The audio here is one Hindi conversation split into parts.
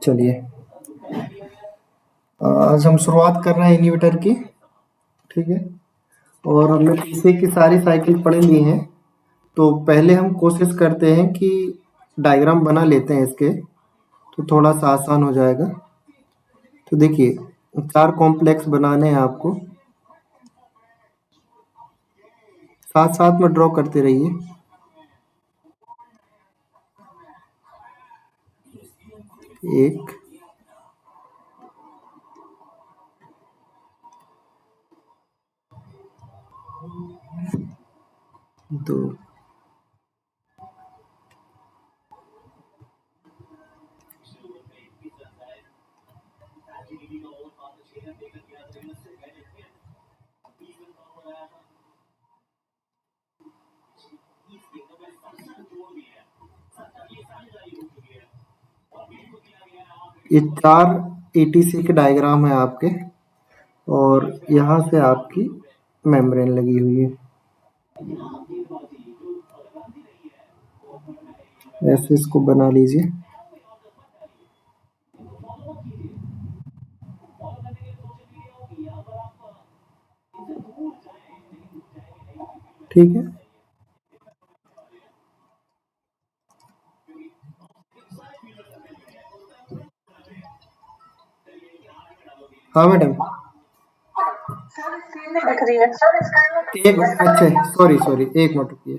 चलिए, आज हम शुरुआत कर रहे हैं इन्वर्टर की। ठीक है, और हमने पीछे की सारी साइकिल पढ़ ली हैं। तो पहले हम कोशिश करते हैं कि डायग्राम बना लेते हैं इसके, तो थोड़ा सा आसान हो जाएगा। तो देखिए, 4 कॉम्प्लेक्स बनाने हैं आपको, साथ साथ में ड्रॉ करते रहिए। एक, दो, ये 4 ETC के डायग्राम है आपके, और यहाँ से आपकी मेम्ब्रेन लगी हुई है। ऐसे इसको बना लीजिए। ठीक है, हाँ मैडम। एक, अच्छा सॉरी सॉरी, एक मिनट रुकिए।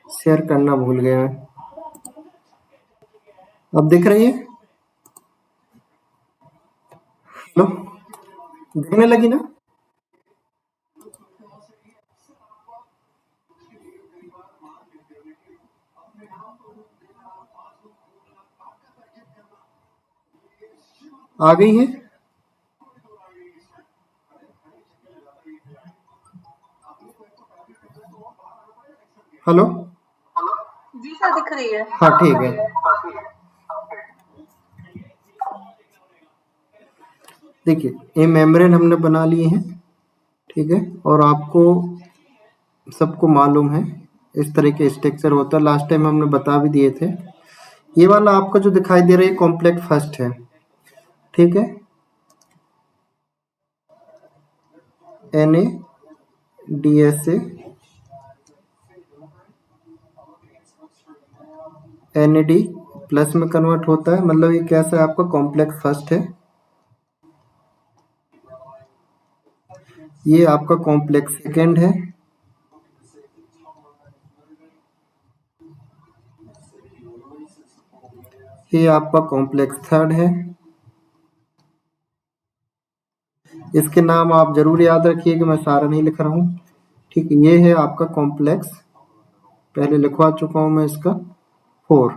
शेयर करना भूल गया मैं। अब दिख रही है? हेलो, दिखने लगी ना? आ गई है? हेलो, जी सर, दिख रही है। हाँ ठीक है। देखिए, ये मेम्ब्रेन हमने बना लिए हैं। ठीक है, और आपको सबको मालूम है इस तरह के स्ट्रक्चर होता है, लास्ट टाइम हमने बता भी दिए थे। ये वाला आपको जो दिखाई दे रहा है कॉम्प्लेक्स फर्स्ट है। ठीक है, NaDSA NAD प्लस में कन्वर्ट होता है, मतलब ये कैसा है आपका कॉम्प्लेक्स फर्स्ट है। ये आपका कॉम्प्लेक्स सेकेंड है। ये आपका कॉम्प्लेक्स थर्ड है। इसके नाम आप जरूर याद रखिए कि मैं सारा नहीं लिख रहा हूँ। ठीक है, ये है आपका कॉम्प्लेक्स, पहले लिखवा चुका हूँ मैं इसका 4।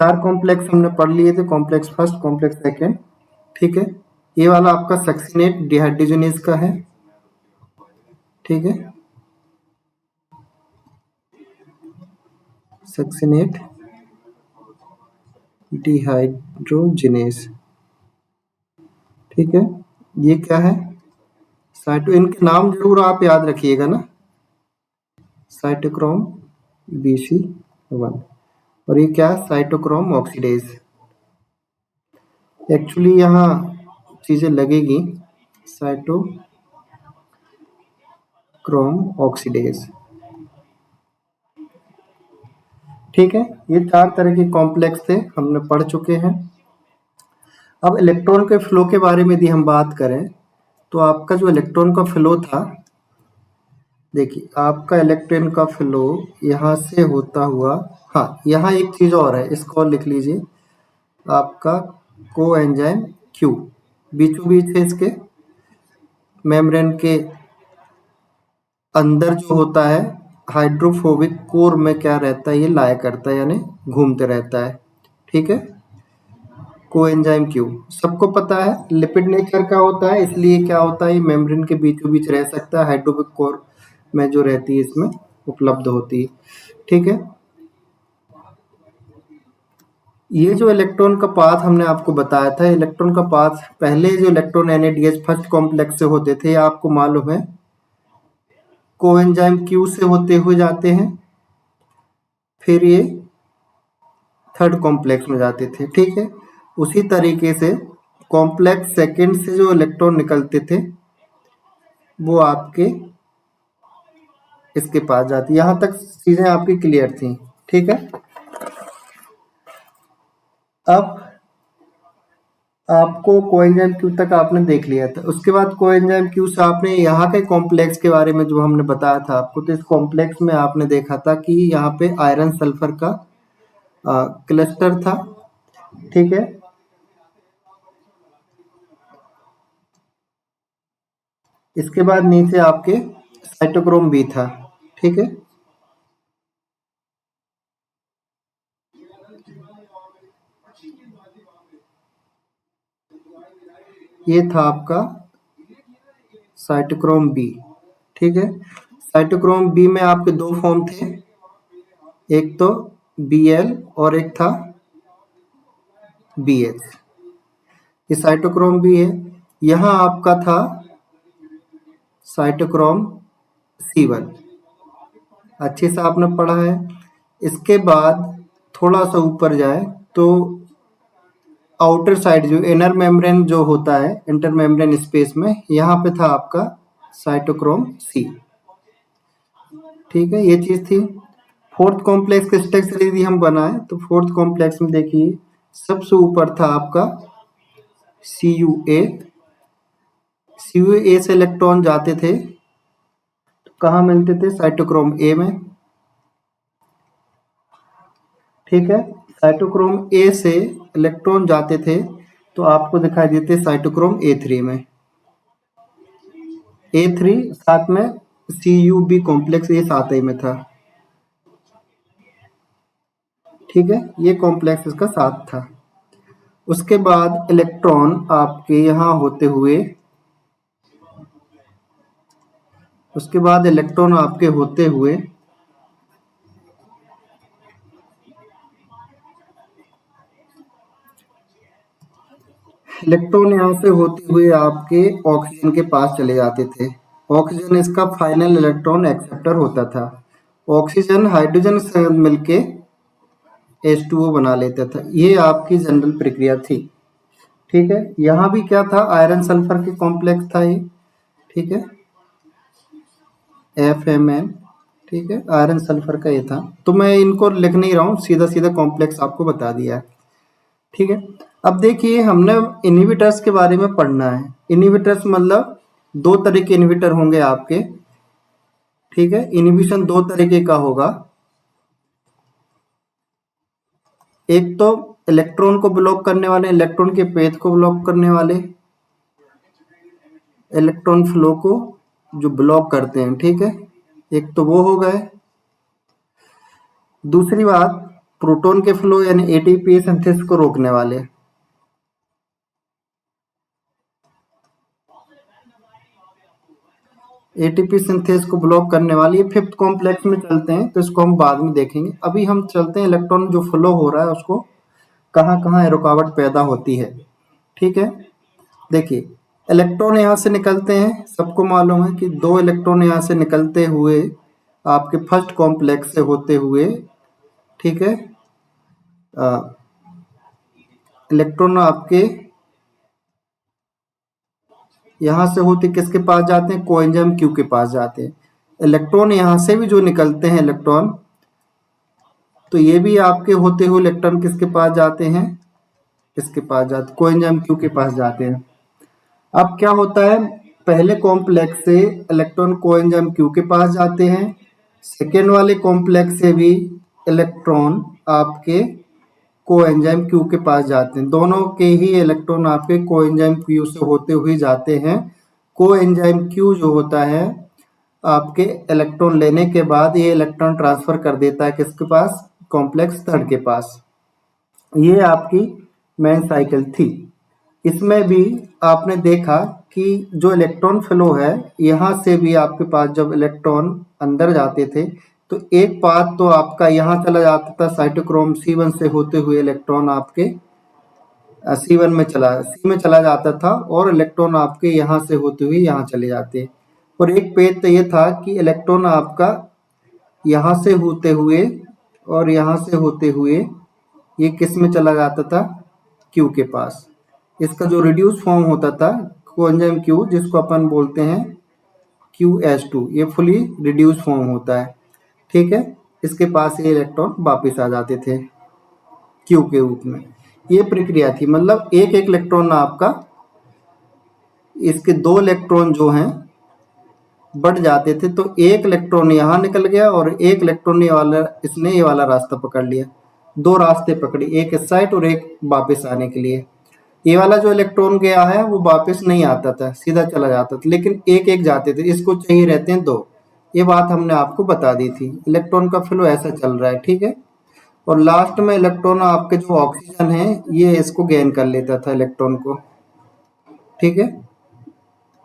4 कॉम्प्लेक्स हमने पढ़ लिए थे, कॉम्प्लेक्स फर्स्ट, कॉम्प्लेक्स सेकेंड। ठीक है, ये वाला आपका सक्सिनेट डिहाइड्रोजनेज का है। ठीक है, सक्सिनेट डिहाइड्रोजनेज। ठीक है, ये क्या है? साइटो, इनके नाम जरूर आप याद रखिएगा ना, साइटोक्रोम BC1, और ये क्या है? Cytochrome oxidase. एक्चुअली यहाँ चीजें लगेगी, साइटोक्रोम ऑक्सीडेज। ठीक है, ये 4 तरह के कॉम्प्लेक्स थे, हमने पढ़ चुके हैं। अब इलेक्ट्रॉन के फ्लो के बारे में यदि हम बात करें, तो आपका जो इलेक्ट्रॉन का फ्लो था, देखिए आपका इलेक्ट्रॉन का फ्लो यहाँ से होता हुआ, हाँ यहाँ एक चीज और है, इसको और लिख लीजिए। आपका कोएंजाइम Q बीचों बीच है, इसके मेम्ब्रेन के अंदर जो होता है हाइड्रोफोबिक कोर में क्या रहता है, ये लाया करता है, यानी घूमते रहता है। ठीक है, कोएंजाइम Q सबको पता है लिपिड नेचर का होता है, इसलिए क्या होता है, ये मेम्ब्रेन के बीचों बीच रह सकता है, हाइड्रोफोबिक कोर में जो रहती है इसमें उपलब्ध होती है। ठीक है, ये जो इलेक्ट्रॉन का पाथ हमने आपको बताया था, इलेक्ट्रॉन का पाथ पहले जो इलेक्ट्रॉन NADH फर्स्ट कॉम्प्लेक्स से होते थे, आपको मालूम है कोएंजाइम Q से होते हुए जाते हैं, फिर ये थर्ड कॉम्प्लेक्स में जाते थे। ठीक है, उसी तरीके से कॉम्प्लेक्स सेकेंड से जो इलेक्ट्रॉन निकलते थे वो आपके इसके पास जाती। यहाँ तक चीजें आपकी क्लियर थी। ठीक है, अब आपको कोएंजाइम क्यू तक आपने देख लिया था। उसके बाद कोएंजाइम क्यू से आपने यहाँ के कॉम्प्लेक्स के बारे में जो हमने बताया था आपको, तो इस कॉम्प्लेक्स में आपने देखा था कि यहाँ पे आयरन सल्फर का क्लस्टर था। ठीक है, इसके बाद नीचे आपके साइटोक्रोम बी था। ठीक है, ये था आपका साइटोक्रोम बी। ठीक है, साइटोक्रोम बी में आपके दो फॉर्म थे, एक तो Bl और एक था BH। ये साइटोक्रोम बी है। यहाँ आपका था साइटोक्रोम C1, अच्छे से आपने पढ़ा है। इसके बाद थोड़ा सा ऊपर जाए तो आउटर साइड जो इनर मेम्ब्रेन जो होता है इंटर मेम्ब्रेन स्पेस में, यहाँ पे था आपका साइटोक्रोम C। ठीक है, ये चीज थी। फोर्थ कॉम्प्लेक्स का स्ट्रक्चर यदि हम बनाए तो फोर्थ कॉम्प्लेक्स में देखिए सबसे ऊपर था आपका CuA। CuA से इलेक्ट्रॉन जाते थे तो कहाँ मिलते थे? साइटोक्रोम A में। ठीक है, साइटोक्रोम A से इलेक्ट्रॉन जाते थे तो आपको दिखाई देते साइटोक्रोम A3 में। A3 साथ में CuB कॉम्प्लेक्स ये साथ ही में था। ठीक है, ये कॉम्प्लेक्स इसका साथ था। उसके बाद इलेक्ट्रॉन आपके यहाँ होते हुए उसके बाद इलेक्ट्रॉन आपके होते हुए इलेक्ट्रॉन यहाँ से होते हुए आपके ऑक्सीजन के पास चले जाते थे। ऑक्सीजन इसका फाइनल इलेक्ट्रॉन एक्सेप्टर होता था। ऑक्सीजन हाइड्रोजन से मिलके H2O बना लेता था। ये आपकी जनरल प्रक्रिया थी। ठीक है, यहाँ भी क्या था? आयरन सल्फर के कॉम्प्लेक्स था ये। ठीक है, FMN। ठीक है, आयरन सल्फर का ये था। तो मैं इनको लिख नहीं रहा हूँ, सीधा सीधा कॉम्प्लेक्स आपको बता दिया है। ठीक है, अब देखिए हमने इनहिबिटर्स के बारे में पढ़ना है। इनहिबिटर्स मतलब दो तरह के इनहिबिटर होंगे आपके। ठीक है, इनहिबिशन दो तरीके का होगा, एक तो इलेक्ट्रॉन को ब्लॉक करने वाले, इलेक्ट्रॉन के पेथ को ब्लॉक करने वाले, इलेक्ट्रॉन फ्लो को जो ब्लॉक करते हैं। ठीक है, एक तो वो हो गए। दूसरी बात, प्रोटॉन के फ्लो यानी ATP सिंथेसिस को रोकने वाले। ATP सिंथेस को ब्लॉक करने वाली। ये फिफ्थ कॉम्प्लेक्स में चलते हैं तो इसको हम बाद में देखेंगे। अभी हम चलते हैं इलेक्ट्रॉन जो फ्लो हो रहा है उसको कहाँ कहाँ रुकावट पैदा होती है। ठीक है, देखिए इलेक्ट्रॉन यहाँ से निकलते हैं, सबको मालूम है कि दो इलेक्ट्रॉन यहाँ से निकलते हुए आपके फर्स्ट कॉम्प्लेक्स से होते हुए, ठीक है, इलेक्ट्रॉन आपके यहाँ से होते किसके पास जाते हैं? कोएंजाइम क्यू के पास जाते हैं। इलेक्ट्रॉन यहाँ से भी जो निकलते हैं इलेक्ट्रॉन, तो ये भी आपके होते हुए इलेक्ट्रॉन किसके पास जाते हैं? इसके पास जाते, कोएंजाइम क्यू के पास जाते हैं। अब क्या होता है, पहले कॉम्प्लेक्स से इलेक्ट्रॉन कोएंजाइम क्यू के पास जाते हैं, सेकेंड वाले कॉम्प्लेक्स से भी इलेक्ट्रॉन आपके कोएंजाइम क्यू के पास जाते हैं। दोनों के ही इलेक्ट्रॉन आपके कोएंजाइम क्यू से होते हुए जाते हैं। कोएंजाइम क्यू जो होता है आपके इलेक्ट्रॉन लेने के बाद ये इलेक्ट्रॉन ट्रांसफर कर देता है किसके पास? कॉम्प्लेक्स थर्ड के पास। ये आपकी मेन साइकिल थी। इसमें भी आपने देखा कि जो इलेक्ट्रॉन फ्लो है, यहाँ से भी आपके पास जब इलेक्ट्रॉन अंदर जाते थे तो एक पाथ तो आपका यहाँ चला जाता था, साइटोक्रोम C1 से होते हुए इलेक्ट्रॉन आपके C1 में चला जाता था, और इलेक्ट्रॉन आपके यहाँ से होते हुए यहाँ चले जाते। और एक पेज तो ये था कि इलेक्ट्रॉन आपका यहाँ से होते हुए और यहाँ से होते हुए ये किस में चला जाता था, Q के पास। इसका जो रिड्यूस फॉर्म होता था कोएंजाइम Q, जिसको अपन बोलते हैं QH2, ये फुली रिड्यूस फॉर्म होता है, ठीक है। इसके पास ये इलेक्ट्रॉन वापस आ जाते थे Q के रूप में। ये प्रक्रिया थी, मतलब एक एक इलेक्ट्रॉन आपका, इसके 2 इलेक्ट्रॉन जो हैं बढ़ जाते थे, तो एक इलेक्ट्रॉन यहाँ निकल गया और एक इलेक्ट्रॉन इसने ये वाला रास्ता पकड़ लिया। 2 रास्ते पकड़े, एक इस साइड और एक वापस आने के लिए। ये वाला जो इलेक्ट्रॉन गया है वो वापस नहीं आता था, सीधा चला जाता था, लेकिन एक एक जाते थे। इसको चाहिए रहते हैं 2। ये बात हमने आपको बता दी थी। इलेक्ट्रॉन का फ्लो ऐसा चल रहा है, ठीक है। और लास्ट में इलेक्ट्रॉन आपके जो ऑक्सीजन है ये इसको गेन कर लेता था, इलेक्ट्रॉन को, ठीक है।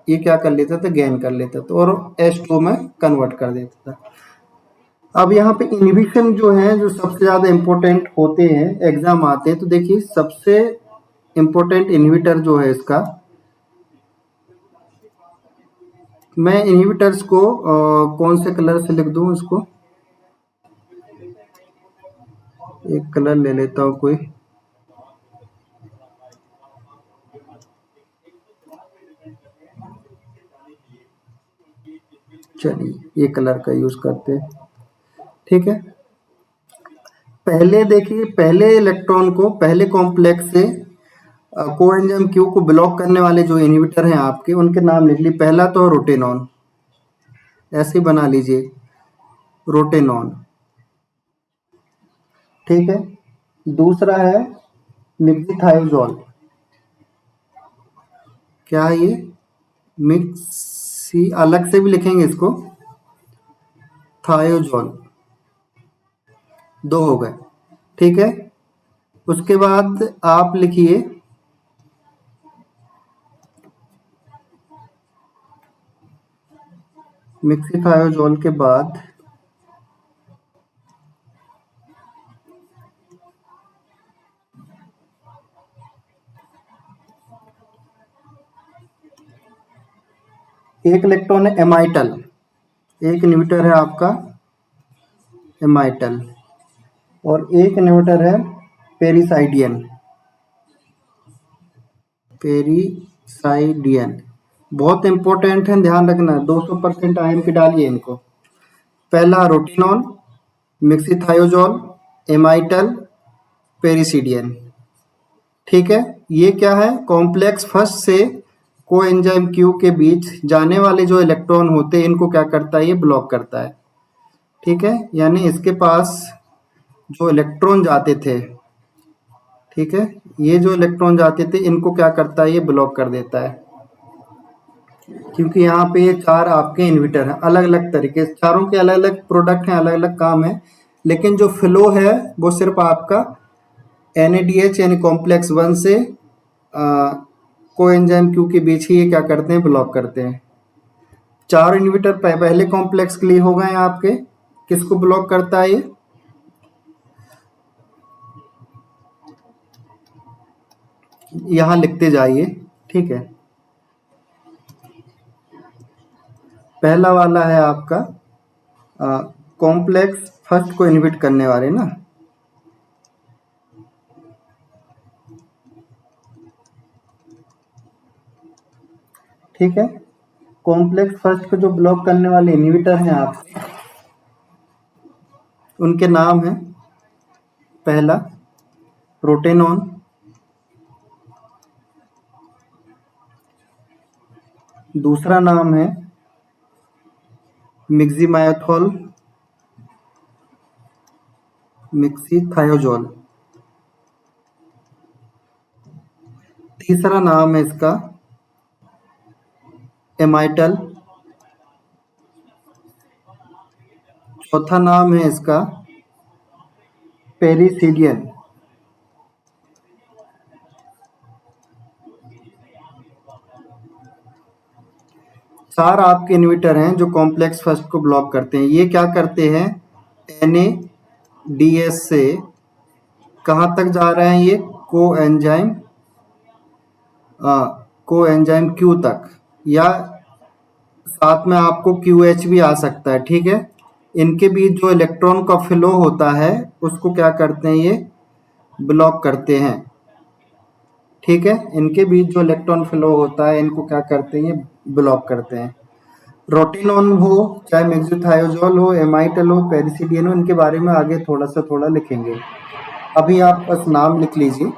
ये क्या कर लेता था, गेन कर लेता था और H2 में कन्वर्ट कर देता था। अब यहाँ पे इनहिबिशन जो है, जो सबसे ज्यादा इंपॉर्टेंट होते हैं, एग्जाम आते हैं, तो देखिए सबसे इंपॉर्टेंट इनहिबिटर जो है इसका, मैं इनहिबिटर्स को कौन से कलर से लिख दूं, इसको एक कलर ले लेता हूं कोई, चलिए ये कलर का यूज करते हैं, ठीक है। पहले देखिए, पहले इलेक्ट्रॉन को, पहले कॉम्प्लेक्स से कोएंजाइम Q को ब्लॉक करने वाले जो इनहिबिटर हैं आपके, उनके नाम लिख ली। पहला तो रोटेनॉन, ऐसे बना लीजिए, रोटेनॉन, ठीक है। दूसरा है मिक्सिथायोजोल, क्या है ये, मिक्सी, अलग से भी लिखेंगे इसको, थायोजोल, 2 हो गए, ठीक है। उसके बाद आप लिखिए मिक्सिथायोजोल के बाद एक इलेक्ट्रॉन है एमाइटल, एक इनहिबिटर है आपका एमाइटल, और एक इनहिबिटर है पेरिसाइडियन, पेरिसाइडियन बहुत इंपॉर्टेंट है, ध्यान रखना, 200% आयन के डालिए इनको। पहला रोटिनॉन, मिक्सिथायोजोल, एमाइटल, पेरिसिडियन, ठीक है। ये क्या है, कॉम्प्लेक्स फर्स्ट से कोएंजाइम Q के बीच जाने वाले जो इलेक्ट्रॉन होते हैं, इनको क्या करता है, ये ब्लॉक करता है, ठीक है। यानी इसके पास जो इलेक्ट्रॉन जाते थे, ठीक है, ये जो इलेक्ट्रॉन जाते थे इनको क्या करता है, ये ब्लॉक कर देता है। क्योंकि यहाँ पे ये 4 आपके इनहिबिटर हैं, अलग अलग तरीके, चारों के अलग अलग प्रोडक्ट हैं, अलग अलग काम है, लेकिन जो फ्लो है वो सिर्फ आपका NADH यानी कॉम्प्लेक्स 1 से कोएंजाइम Q के बीच ही ये क्या करते हैं, ब्लॉक करते हैं। 4 इनहिबिटर पहले कॉम्प्लेक्स के लिए हो गए आपके, किसको ब्लॉक करता है ये, यहां लिखते जाइए, ठीक है। पहला वाला है आपका कॉम्प्लेक्स फर्स्ट को इनहिबिट करने वाले ना, ठीक है। कॉम्प्लेक्स फर्स्ट को जो ब्लॉक करने वाले इनहिबिटर हैं आपके, उनके नाम है, पहला रोटेनॉन, दूसरा नाम है मिक्सिमायोथोल, मिक्सिथायोजोल, तीसरा नाम है इसका एमाइटल, चौथा नाम है इसका पेरिसिडियन, चार आपके इनहिबिटर हैं जो कॉम्प्लेक्स फर्स्ट को ब्लॉक करते हैं। ये क्या करते हैं, NADH से कहाँ तक जा रहे हैं ये कोएंजाइम Q तक, या साथ में आपको QH भी आ सकता है। ठीक है, इनके बीच जो इलेक्ट्रॉन का फ्लो होता है उसको क्या करते हैं, ये ब्लॉक करते हैं। ठीक है, इनके बीच जो इलेक्ट्रॉन फ्लो होता है इनको क्या करते हैं, ये ब्लॉक करते हैं। रोटिनॉन हो, चाहे मेग्जीथायोजोल हो, एमाइटल हो, पेरिसिडियन हो, इनके बारे में आगे थोड़ा लिखेंगे। अभी आप बस नाम लिख लीजिए।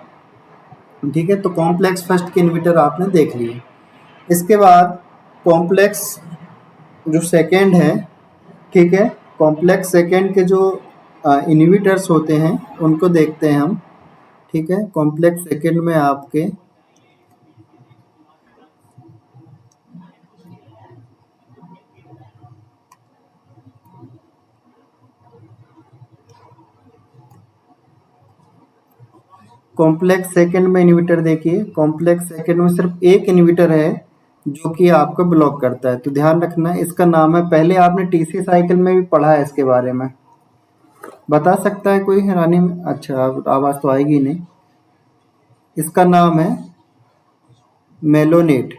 ठीक है, तो कॉम्प्लेक्स फर्स्ट के इन्वर्टर आपने देख लिए। इसके बाद कॉम्प्लेक्स जो सेकेंड है, ठीक है, कॉम्प्लेक्स सेकेंड के जो इन्वर्टर्स होते हैं उनको देखते हैं हम। ठीक है, कॉम्प्लेक्स सेकेंड में आपके कॉम्प्लेक्स सेकेंड में इन्वर्टर देखिए, कॉम्प्लेक्स सेकेंड में सिर्फ एक इन्वर्टर है जो कि आपको ब्लॉक करता है। तो ध्यान रखना, इसका नाम है, पहले आपने टीसी साइकिल में भी पढ़ा है इसके बारे में। बता सकता है कोई हैरानी में? अच्छा, आवाज़ तो आएगी नहीं। इसका नाम है मेलोनेट।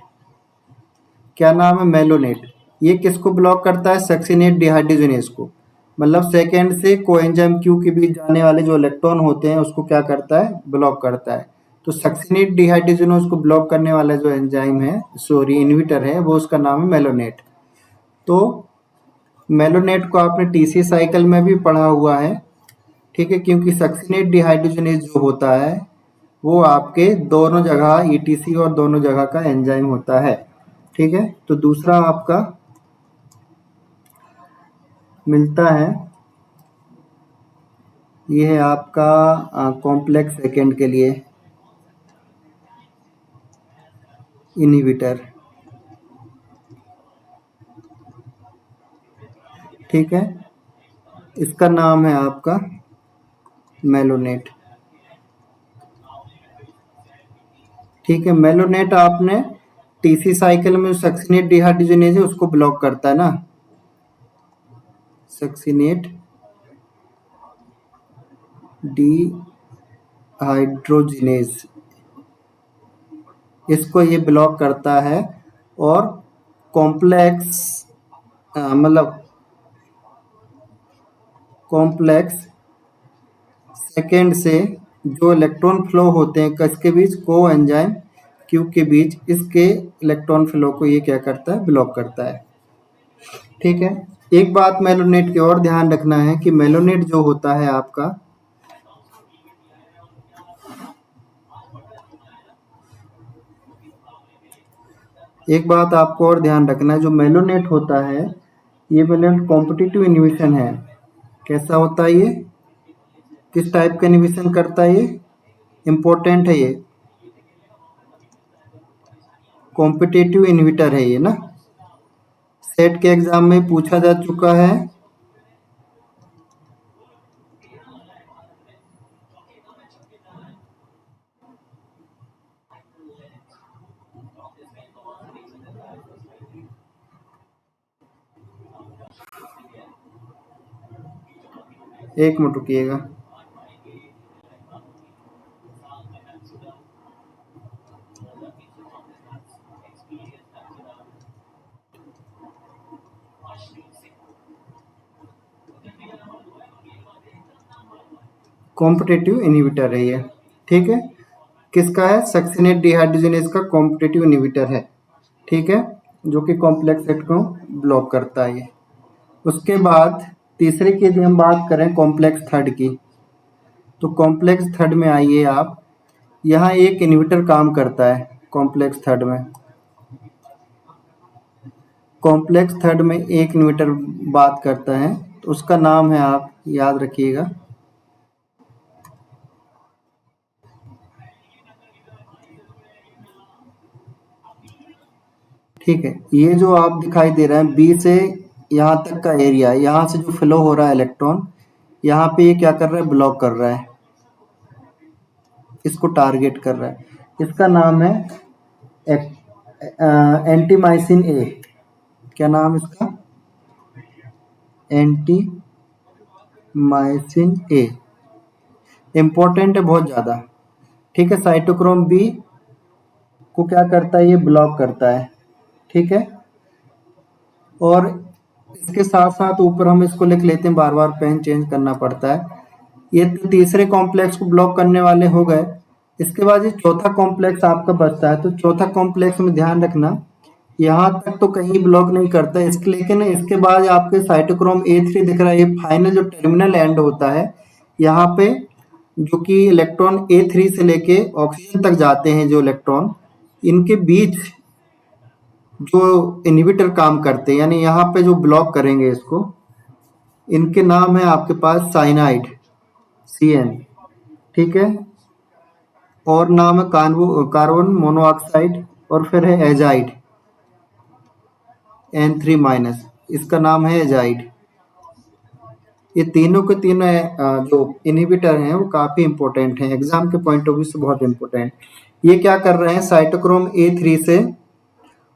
क्या नाम है? मेलोनेट। ये किसको ब्लॉक करता है? सक्सिनेट डिहाइड्रोजनेज को। मतलब सेकेंड से कोएंजाइम क्यू के बीच जाने वाले जो इलेक्ट्रॉन होते हैं उसको क्या करता है? ब्लॉक करता है। तो सक्सिनेट डिहाइड्रोजनेज को ब्लॉक करने वाला जो एंजाइम है, सॉरी इन्वर्टर है, वो उसका नाम है मेलोनेट। तो मेलोनेट को आपने टीसी साइकिल में भी पढ़ा हुआ है। ठीक है, क्योंकि सक्सिनेट डिहाइड्रोजनेज जो होता है वो आपके दोनों जगह ईटीसी और दोनों जगह का एंजाइम होता है। ठीक है, तो दूसरा आपका मिलता है, ये है आपका कॉम्प्लेक्स सेकेंड के लिए इन्हिबिटर। ठीक है, इसका नाम है आपका मेलोनेट। ठीक है, मेलोनेट आपने टीसी साइकिल में सक्सिनेट डिहाइड्रोजनेज है उसको ब्लॉक करता है ना, सक्सिनेट डिहाइड्रोजनेज, इसको ये ब्लॉक करता है। और कॉम्प्लेक्स मतलब कॉम्प्लेक्स सेकेंड से जो इलेक्ट्रॉन फ्लो होते हैं किसके बीच? को एंजाइम क्यू के बीच, इसके इलेक्ट्रॉन फ्लो को ये क्या करता है? ब्लॉक करता है। ठीक है, एक बात मेलोनेट की और ध्यान रखना है कि मेलोनेट जो होता है आपका, एक बात आपको और ध्यान रखना है, जो मेलोनेट होता है ये मेलोनेट कॉम्पिटिटिव इन्हिबिशन है। कैसा होता है ये? किस टाइप का इन्हिबिशन करता है ये? इम्पोर्टेंट है ये, कॉम्पिटिटिव इन्हिबिटर है ये ना, सेट के एग्जाम में पूछा जा चुका है। एक मिनट रुकिएगा। कॉम्पिटिटिव इन्हिबिटर है ये। ठीक है, किसका है? सक्सिनेट डिहाइड्रोजनेज का कॉम्पिटिटिव इन्हिबिटर है। ठीक है, जो कि कॉम्प्लेक्स सेट को ब्लॉक करता है ये। उसके बाद तीसरे की यदि हम बात करें कॉम्प्लेक्स थर्ड की, तो कॉम्प्लेक्स थर्ड में आइए आप, यहाँ एक इन्हिबिटर काम करता है कॉम्प्लेक्स थर्ड में। कॉम्प्लेक्स थर्ड में एक इन्हिबिटर बात करता है, तो उसका नाम है, आप याद रखिएगा, ठीक है, ये जो आप दिखाई दे रहा है बी से यहाँ तक का एरिया, यहाँ से जो फ्लो हो रहा है इलेक्ट्रॉन, यहाँ पे ये क्या कर रहा है? ब्लॉक कर रहा है, इसको टारगेट कर रहा है। इसका नाम है एंटीमाइसिन ए। क्या नाम इसका? एंटीमाइसिन माइसिन ए इम्पोर्टेंट है बहुत ज़्यादा। ठीक है, साइटोक्रोम बी को क्या करता है, ये ब्लॉक करता है। ठीक है, और इसके साथ साथ ऊपर हम इसको लिख लेते हैं, बार बार पेन चेंज करना पड़ता है। ये तो तीसरे कॉम्प्लेक्स को ब्लॉक करने वाले हो गए। इसके बाद ये चौथा कॉम्प्लेक्स आपका बचता है, तो चौथा कॉम्प्लेक्स में ध्यान रखना यहाँ तक तो कहीं ब्लॉक नहीं करता इसके, लेकिन इसके बाद आपके साइटोक्रोम A3 दिख रहा है, ये फाइनल जो टर्मिनल एंड होता है यहाँ पे, जो कि इलेक्ट्रॉन A3 से लेके ऑक्सीजन तक जाते हैं, जो इलेक्ट्रॉन इनके बीच जो इनहिबिटर काम करते हैं, यानी यहाँ पे जो ब्लॉक करेंगे इसको, इनके नाम है आपके पास साइनाइड CN। ठीक है, और नाम है कार्बन मोनोऑक्साइड, और फिर है एजाइड N3-, इसका नाम है एजाइड। ये तीनों के तीनों जो इनहिबिटर हैं वो काफ़ी इंपॉर्टेंट हैं, एग्जाम के पॉइंट ऑफ व्यू से बहुत इंपॉर्टेंट। ये क्या कर रहे हैं, साइटोक्रोम A3 से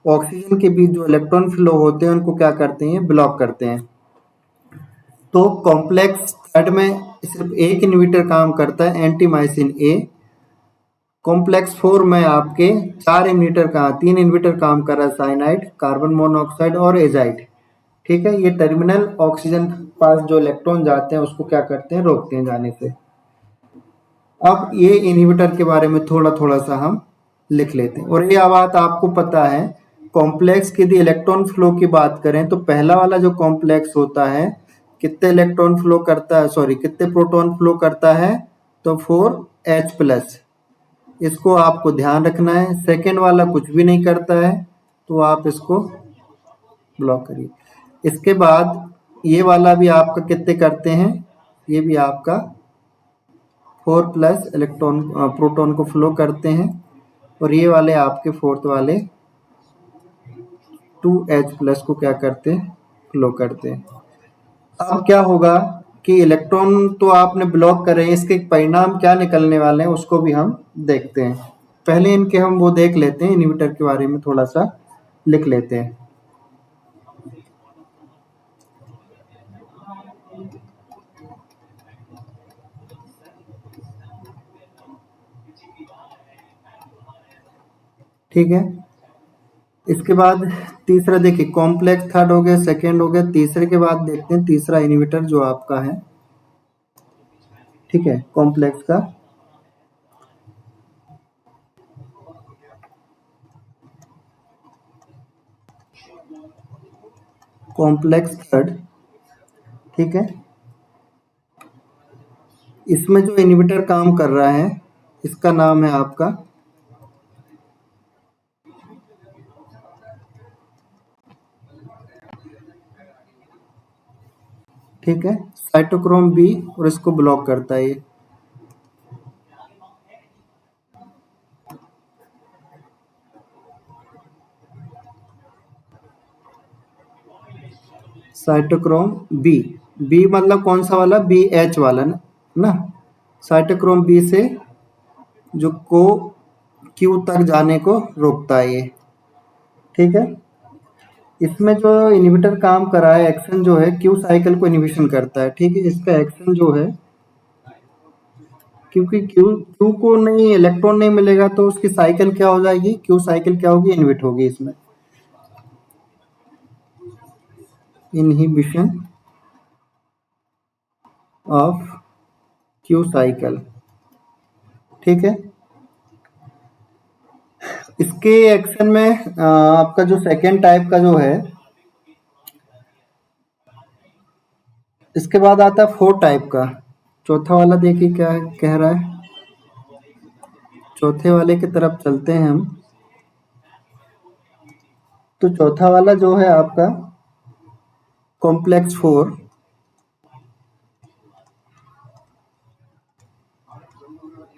ऑक्सीजन के बीच जो इलेक्ट्रॉन फ्लो होते हैं उनको क्या करते हैं, ब्लॉक करते हैं। तो कॉम्प्लेक्स थर्ड में सिर्फ एक इनहिबिटर काम करता है, एंटीमाइसिन A। कॉम्प्लेक्स 4 में आपके 3 इनहिबिटर काम कर रहा है, साइनाइड, कार्बन मोनोऑक्साइड और एजाइड। ठीक है, ये टर्मिनल ऑक्सीजन के पास जो इलेक्ट्रॉन जाते हैं उसको क्या करते हैं, रोकते हैं जाने से। अब ये इनहिबिटर के बारे में थोड़ा थोड़ा सा हम लिख लेते हैं, और ये बात आपको पता है, कॉम्प्लेक्स की यदि इलेक्ट्रॉन फ्लो की बात करें तो पहला वाला जो कॉम्प्लेक्स होता है कितने इलेक्ट्रॉन फ्लो करता है, सॉरी कितने प्रोटॉन फ्लो करता है, तो 4H+। इसको आपको ध्यान रखना है। सेकेंड वाला कुछ भी नहीं करता है, तो आप इसको ब्लॉक करिए। इसके बाद ये वाला भी आपका कितने करते हैं, ये भी आपका 4+ इलेक्ट्रॉन प्रोटॉन को फ्लो करते हैं, और ये वाले आपके फोर्थ वाले 2H+ को क्या करते हैं, फ्लो करते हैं। अब क्या होगा कि इलेक्ट्रॉन तो आपने ब्लॉक करे हैं, इसके परिणाम क्या निकलने वाले हैं उसको भी हम देखते हैं। पहले इनके हम वो देख लेते हैं, इनहिबिटर के बारे में थोड़ा सा लिख लेते हैं। ठीक है, इसके बाद तीसरा देखिए, कॉम्प्लेक्स थर्ड हो गया, सेकेंड हो गया, तीसरे के बाद देखते हैं तीसरा इनहिबिटर जो आपका है। ठीक है, कॉम्प्लेक्स का कॉम्प्लेक्स थर्ड। ठीक है, इसमें जो इनहिबिटर काम कर रहा है इसका नाम है आपका ठीक है, साइटोक्रोम B, और इसको ब्लॉक करता है ये। साइटोक्रोम बी मतलब कौन सा वाला, BH वाला ना। साइटोक्रोम B से जो को Q तक जाने को रोकता है ये। ठीक है, इसमें जो इनहिबिटर काम कर रहा है, एक्शन जो है Q साइकिल को इनहिबिशन करता है। ठीक है, इसका एक्शन जो है, क्योंकि Q को नहीं इलेक्ट्रॉन नहीं मिलेगा तो उसकी साइकिल क्या हो जाएगी, Q साइकिल क्या होगी, इनहिबिट होगी। इसमें इनहिबिशन ऑफ Q साइकिल। ठीक है, इसके एक्शन में आपका जो सेकेंड टाइप का जो है, इसके बाद आता है फोर्थ टाइप का। चौथा वाला देखिए क्या कह रहा है, चौथे वाले की तरफ चलते हैं हम। तो चौथा वाला जो है आपका कॉम्प्लेक्स 4।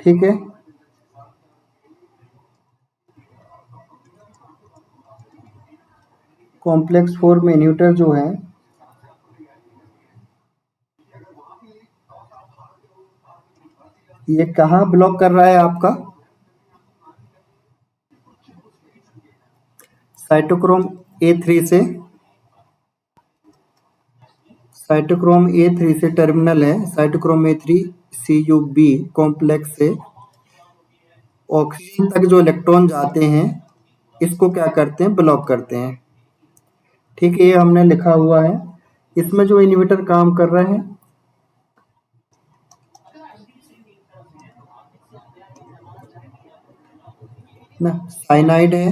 ठीक है, कॉम्प्लेक्स 4 में इनहिबिटर जो है ये कहाँ ब्लॉक कर रहा है आपका, साइटोक्रोम A3 से साइटोक्रोम A3 से टर्मिनल है, साइटोक्रोम A3 CuB कॉम्प्लेक्स से ऑक्सीजन तक जो इलेक्ट्रॉन जाते हैं इसको क्या करते हैं, ब्लॉक करते हैं। ठीक है, ये हमने लिखा हुआ है। इसमें जो इनहिबिटर काम कर रहे हैं ना, साइनाइड है,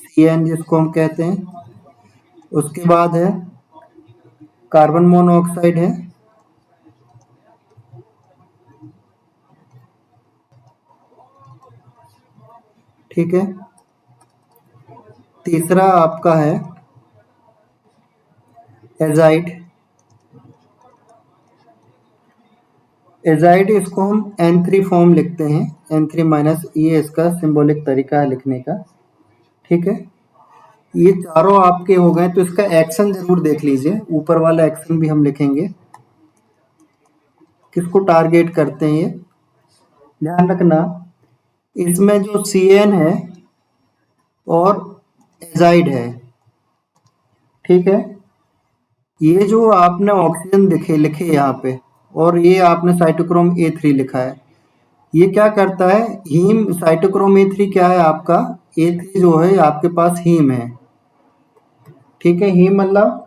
CN जिसको हम कहते हैं। उसके बाद है कार्बन मोनोऑक्साइड है, ठीक है। तीसरा आपका है एजाइड। एजाइड इसको हम N3 फॉर्म लिखते हैं, N3 माइनस, ये इसका सिंबॉलिक तरीका है लिखने का। ठीक है, ये चारों आपके हो गए, तो इसका एक्शन जरूर देख लीजिए। ऊपर वाला एक्शन भी हम लिखेंगे, किसको टारगेट करते हैं ये ध्यान रखना। इसमें जो CN है और एजाइड है, ठीक है, ये जो आपने ऑक्सीजन लिखे यहाँ पे, और ये आपने साइटोक्रोम A3 लिखा है, ये क्या करता है, हीम। साइटोक्रोम A3 क्या है आपका, A3 जो है आपके पास हीम है, ठीक है। हीम मतलब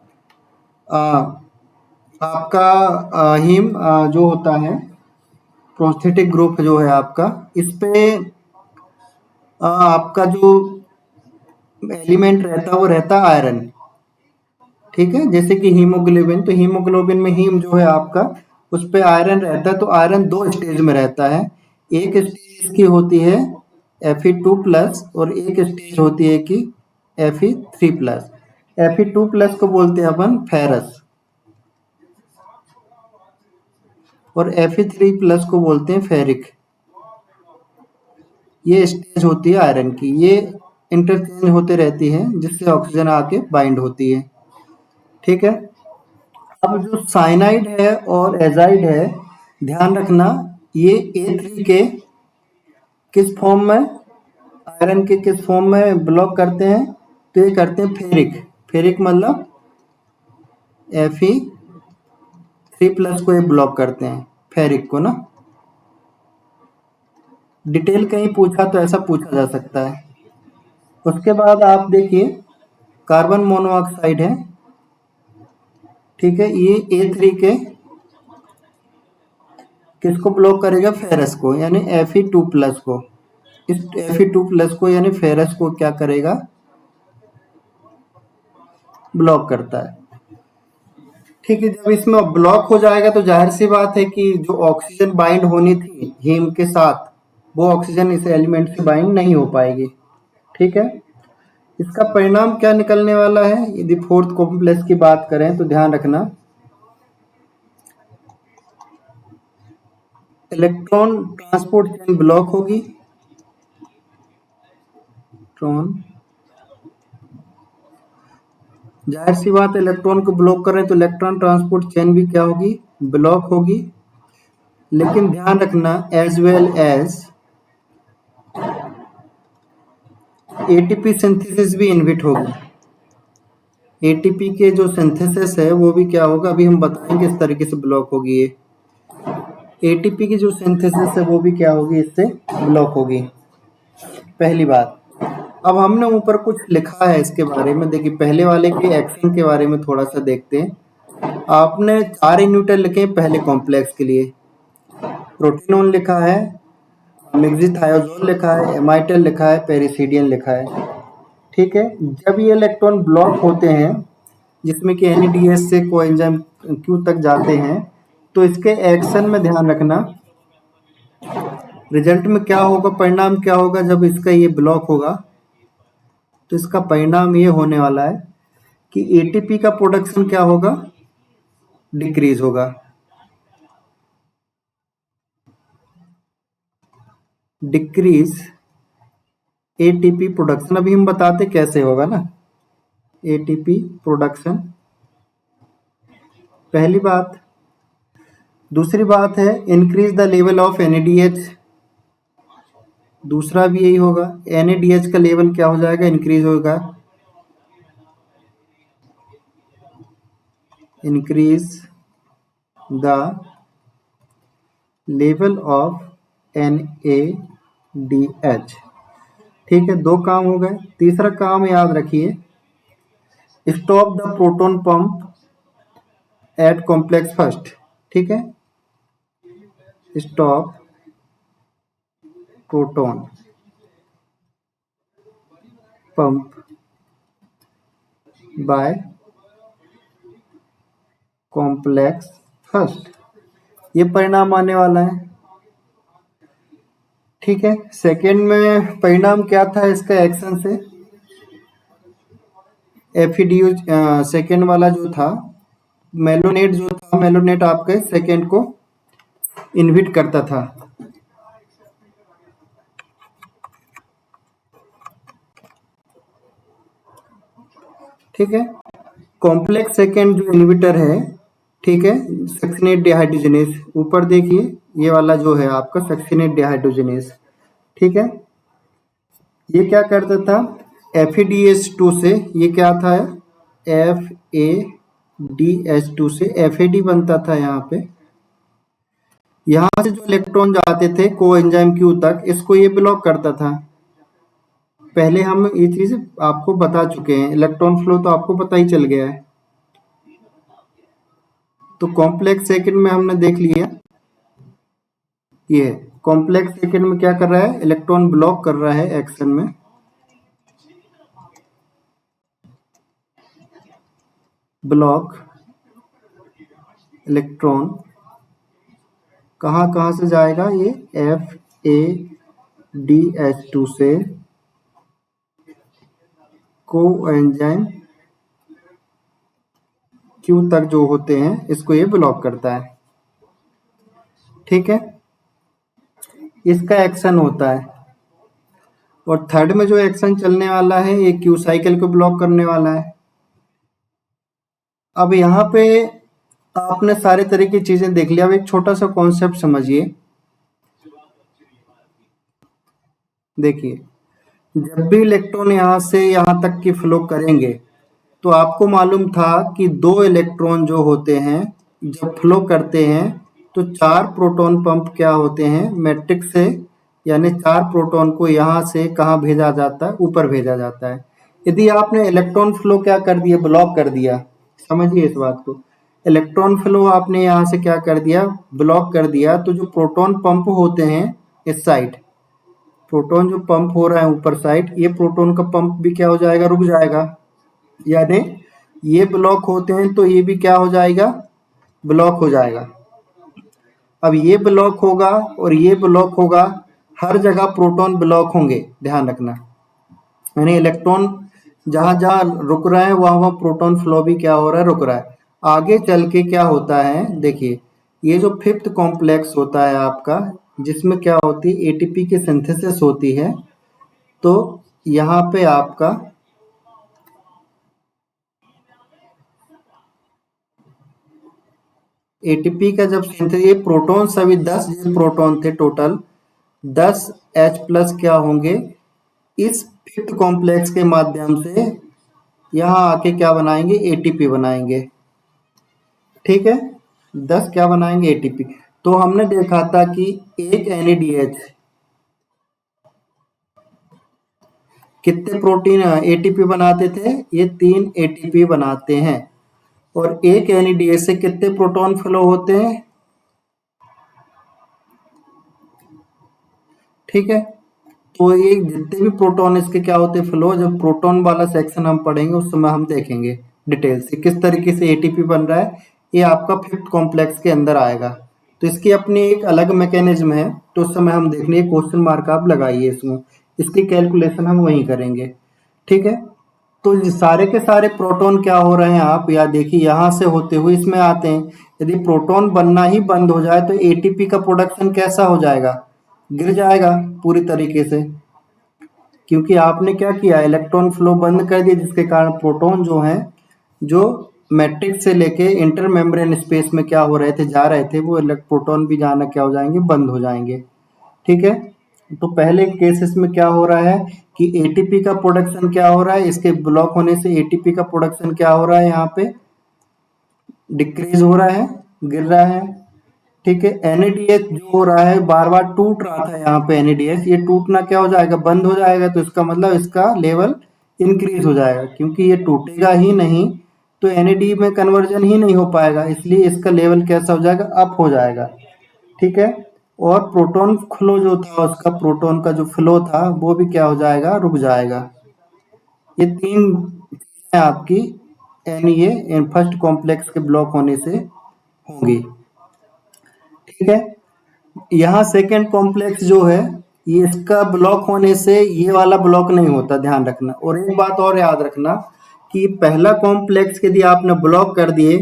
आपका हीम जो होता है प्रोस्थेटिक ग्रुप जो है आपका, इस पे आपका जो एलिमेंट रहता है वो रहता है आयरन, ठीक है। जैसे कि हीमोग्लोबिन, तो हीमोग्लोबिन में हीम जो है आपका, उस पे आयरन रहता है। तो आयरन दो स्टेज में रहता है, एक स्टेज की होती है Fe2+ और एक स्टेज होती है कि Fe3+। Fe2+ को बोलते हैं अपन फेरस, और Fe3+ को बोलते हैं फेरिक। ये स्टेज होती है आयरन की, ये इंटरचेंज होते रहती है जिससे ऑक्सीजन आके बाइंड होती है, ठीक है। अब जो साइनाइड है और एजाइड है, ध्यान रखना, ये A3 के किस फॉर्म में, आयरन के किस फॉर्म में ब्लॉक करते हैं, तो ये करते हैं फेरिक। फेरिक मतलब Fe3+ को ये ब्लॉक करते हैं, फेरिक को ना। डिटेल कहीं पूछा तो ऐसा पूछा जा सकता है। उसके बाद आप देखिए कार्बन मोनोऑक्साइड है, ठीक है, ये A3 के किसको ब्लॉक करेगा, फेरस को, यानी Fe2+ को। इस Fe2+ को यानी फेरस को क्या करेगा, ब्लॉक करता है, ठीक है। जब इसमें ब्लॉक हो जाएगा तो जाहिर सी बात है कि जो ऑक्सीजन बाइंड होनी थी हीम के साथ, वो ऑक्सीजन इस एलिमेंट से बाइंड नहीं हो पाएगी, ठीक है। इसका परिणाम क्या निकलने वाला है, यदि फोर्थ कॉम्प्लेक्स की बात करें तो ध्यान रखना, इलेक्ट्रॉन ट्रांसपोर्ट चेन ब्लॉक होगी, जाहिर सी बात, इलेक्ट्रॉन को ब्लॉक कर रहे हैं तो इलेक्ट्रॉन ट्रांसपोर्ट चेन भी क्या होगी, ब्लॉक होगी। लेकिन ध्यान रखना, as well as ATP synthesis भी इनहिबिट होगी। ATP के जो सिंथेसिस है वो भी क्या होगा, अभी हम बताएंगे इस तरीके से ब्लॉक होगी। ये ATP की जो सिंथेसिस है वो भी क्या होगी, इससे ब्लॉक होगी, पहली बात। अब हमने ऊपर कुछ लिखा है इसके बारे में, देखिए पहले वाले के एक्शन के बारे में थोड़ा सा देखते हैं। आपने 4 इनहिबिटर लिखे पहले कॉम्प्लेक्स के लिए, प्रोटेनोन लिखा है, मेग्जीथायोजोल लिखा है, एमाइटल लिखा है, पेरिसिडियन लिखा है, ठीक है। जब ये इलेक्ट्रॉन ब्लॉक होते हैं जिसमें कि NADH से कोएंजाइम Q तक जाते हैं, तो इसके एक्शन में ध्यान रखना, रिजल्ट में क्या होगा, परिणाम क्या होगा, जब इसका ये ब्लॉक होगा तो इसका परिणाम ये होने वाला है कि ATP का प्रोडक्शन क्या होगा, डिक्रीज होगा, डिक्रीज ATP प्रोडक्शन। अभी हम बताते कैसे होगा ना, ATP प्रोडक्शन, पहली बात। दूसरी बात है increase the level of NADH, दूसरा भी यही होगा, NADH का लेवल क्या हो जाएगा, इंक्रीज होगा। Increase the level of NADH। ठीक है, 2 काम हो गए। तीसरा काम याद रखिए, stop the proton pump at complex first. ठीक है, stop proton pump by complex first, ये परिणाम आने वाला है। ठीक है, सेकेंड में परिणाम क्या था इसका एक्शन से, एफिडियो सेकेंड वाला जो था मेलोनेट जो था, मेलोनेट आपके सेकेंड को इनहिबिट करता था। ठीक है, कॉम्प्लेक्स सेकेंड जो इनहिबिटर है, ठीक है, सक्सिनेट डिहाइड्रोजनेस, ऊपर देखिए ये वाला जो है आपका सक्सिनेट डिहाइड्रोजनेस। ठीक है, ये क्या करता था, FADH2 से, ये क्या था, FADH2 से FAD बनता था। यहाँ से जो इलेक्ट्रॉन जाते थे कोएंजाइम Q तक, इसको ये ब्लॉक करता था। पहले हम ये चीज आपको बता चुके हैं, इलेक्ट्रॉन फ्लो तो आपको पता ही चल गया है। तो कॉम्प्लेक्स सेकेंड में हमने देख लिया, ये कॉम्प्लेक्स सेकेंड में क्या कर रहा है, इलेक्ट्रॉन ब्लॉक कर रहा है एक्शन में। ब्लॉक इलेक्ट्रॉन कहाँ से जाएगा, ये FADH2 से कोएंजाइम Q तक जो होते हैं, इसको ये ब्लॉक करता है। ठीक है, इसका एक्शन होता है। और थर्ड में जो एक्शन चलने वाला है, ये Q साइकिल को ब्लॉक करने वाला है। अब यहाँ पे आपने सारे तरह की चीजें देख लिया। अब एक छोटा सा कॉन्सेप्ट समझिए। देखिए, जब भी इलेक्ट्रॉन यहाँ से यहाँ तक की फ्लो करेंगे, तो आपको मालूम था कि 2 इलेक्ट्रॉन जो होते हैं जब फ्लो करते हैं तो 4 प्रोटॉन पंप क्या होते हैं, मैट्रिक्स से, यानी 4 प्रोटॉन को यहाँ से कहाँ भेजा जाता है, ऊपर भेजा जाता है। यदि आपने इलेक्ट्रॉन फ्लो क्या कर दिया, ब्लॉक कर दिया, समझिए इस बात को, इलेक्ट्रॉन फ्लो आपने यहाँ से क्या कर दिया, ब्लॉक कर दिया, तो जो प्रोटॉन पंप होते हैं इस साइड, प्रोटॉन जो पंप हो रहा है ऊपर साइड, ये प्रोटॉन का पंप भी क्या हो जाएगा, रुक जाएगा। यानी ये ब्लॉक होते हैं तो ये भी क्या हो जाएगा, ब्लॉक हो जाएगा। अब ये ब्लॉक होगा और ये ब्लॉक होगा, हर जगह प्रोटॉन ब्लॉक होंगे, ध्यान रखना। यानी इलेक्ट्रॉन जहां जहां रुक रहा है वहां प्रोटॉन फ्लो भी क्या हो रहा है, रुक रहा है। आगे चल के क्या होता है, देखिए ये जो 5th कॉम्प्लेक्स होता है आपका, जिसमें क्या होती है, ATP की सिंथेसिस होती है। तो यहाँ पे आपका ATP का जब सिंथेसिस, ये प्रोटॉन सभी 10 प्रोटॉन थे टोटल, 10 H+ क्या होंगे, इस 5th कॉम्प्लेक्स के माध्यम से यहाँ आके क्या बनाएंगे, ATP बनाएंगे। ठीक है, 10 क्या बनाएंगे, ATP। तो हमने देखा था कि एक NADH कितने प्रोटीन ATP बनाते थे, ये 3 ATP बनाते हैं। और एक NADH से कितने प्रोटॉन फ्लो होते हैं, ठीक है। तो ये जितने भी प्रोटॉन इसके क्या होते हैं, फ्लो, जब प्रोटॉन वाला सेक्शन हम पढ़ेंगे उस समय हम देखेंगे डिटेल से किस तरीके से ATP बन रहा है। ये आपका 5th कॉम्प्लेक्स के अंदर आएगा, तो इसकी अपनी एक अलग मैकेनिज्म है। तो उस समय हम देख लिए, क्वेश्चन मार्क आप लगाइए इसमें, इसकी कैलकुलेशन हम वहीं करेंगे। ठीक है, तो ये सारे के सारे प्रोटॉन क्या हो रहे हैं, आप या देखिए यहाँ से होते हुए इसमें आते हैं। यदि प्रोटॉन बनना ही बंद हो जाए तो ATP का प्रोडक्शन कैसा हो जाएगा, गिर जाएगा पूरी तरीके से, क्योंकि आपने क्या किया, इलेक्ट्रॉन फ्लो बंद कर दिया, जिसके कारण प्रोटॉन जो हैं, जो मैट्रिक्स से लेके इंटर मेम्ब्रेन स्पेस में क्या हो रहे थे, जा रहे थे, वो प्रोटॉन भी जाना क्या हो जाएंगे, बंद हो जाएंगे। ठीक है, तो पहले केसेस में क्या हो रहा है कि ATP का प्रोडक्शन क्या हो रहा है, इसके ब्लॉक होने से ATP का प्रोडक्शन क्या हो रहा है, यहाँ पे डिक्रीज हो रहा है, गिर रहा है। ठीक है, NADH जो हो रहा है, बार बार टूट रहा था यहाँ पे NADH, ये टूटना क्या हो जाएगा, बंद हो जाएगा। तो इसका मतलब इसका लेवल इंक्रीज हो जाएगा, क्योंकि ये टूटेगा ही नहीं तो NAD में कन्वर्जन ही नहीं हो पाएगा, इसलिए इसका लेवल कैसा हो जाएगा, अप हो जाएगा। ठीक है, और प्रोटॉन फ्लो जो था, उसका प्रोटॉन का जो फ्लो था वो भी क्या हो जाएगा, रुक जाएगा। ये 3 चीजें आपकी NA फर्स्ट कॉम्प्लेक्स के ब्लॉक होने से होंगी। ठीक है, यहाँ सेकेंड कॉम्प्लेक्स जो है, ये इसका ब्लॉक होने से ये वाला ब्लॉक नहीं होता, ध्यान रखना। और एक बात और याद रखना कि पहला कॉम्प्लेक्स यदि आपने ब्लॉक कर दिए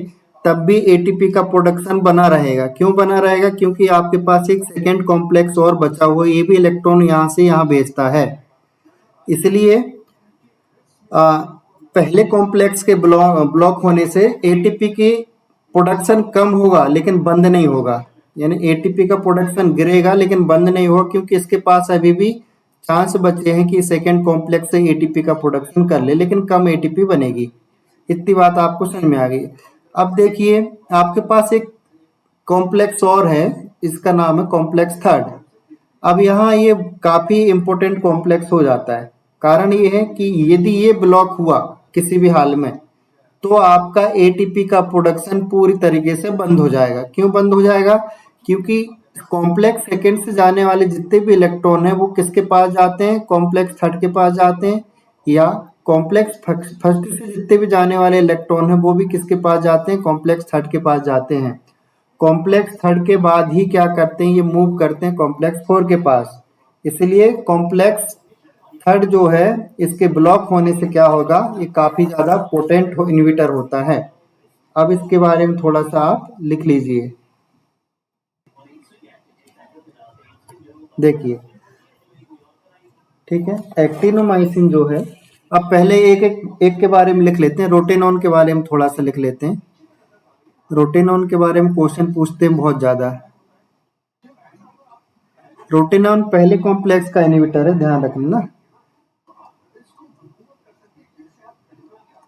तब भी ATP का प्रोडक्शन बना रहेगा। क्यों बना रहेगा, क्योंकि आपके पास एक सेकेंड कॉम्प्लेक्स और बचा हुआ, ये भी इलेक्ट्रॉन यहाँ से यहाँ भेजता है। इसलिए पहले कॉम्प्लेक्स के ब्लॉक होने से ATP की प्रोडक्शन कम होगा लेकिन बंद नहीं होगा, यानी ATP का प्रोडक्शन गिरेगा लेकिन बंद नहीं होगा, क्योंकि इसके पास अभी भी चांस बचे हैं कि सेकेंड कॉम्प्लेक्स से ATP का प्रोडक्शन कर ले, लेकिन कम ATP बनेगी। इतनी बात आपको समझ में आ गई। अब देखिए, आपके पास एक कॉम्प्लेक्स और है, इसका नाम है कॉम्प्लेक्स थर्ड। अब यहाँ ये काफी इंपॉर्टेंट कॉम्प्लेक्स हो जाता है। कारण ये है कि यदि ये ब्लॉक हुआ किसी भी हाल में तो आपका ATP का प्रोडक्शन पूरी तरीके से बंद हो जाएगा। क्यों बंद हो जाएगा, क्योंकि कॉम्प्लेक्स सेकेंड से जाने वाले जितने भी इलेक्ट्रॉन हैं वो किसके पास जाते हैं, कॉम्प्लेक्स थर्ड के पास जाते हैं, या कॉम्प्लेक्स फर्स्ट से जितने भी जाने वाले इलेक्ट्रॉन हैं वो भी किसके पास जाते हैं, कॉम्प्लेक्स थर्ड के पास जाते हैं। कॉम्प्लेक्स थर्ड के बाद ही क्या करते हैं, ये मूव करते हैं कॉम्प्लेक्स फोर के पास। इसलिए कॉम्प्लेक्स थर्ड जो है, इसके ब्लॉक होने से क्या होगा, ये काफी ज्यादा पोटेंट इन्हिबिटर होता है। अब इसके बारे में थोड़ा सा आप लिख लीजिए। देखिए, ठीक है, एक्टिनोमाइसिन जो है, अब पहले एक के बारे में लिख लेते हैं, रोटेनॉन के बारे में थोड़ा सा लिख लेते हैं। रोटेनॉन के बारे में क्वेश्चन पूछते हैं बहुत ज्यादा। रोटेनॉन पहले कॉम्प्लेक्स का इन्हिबिटर है, ध्यान रखना ना,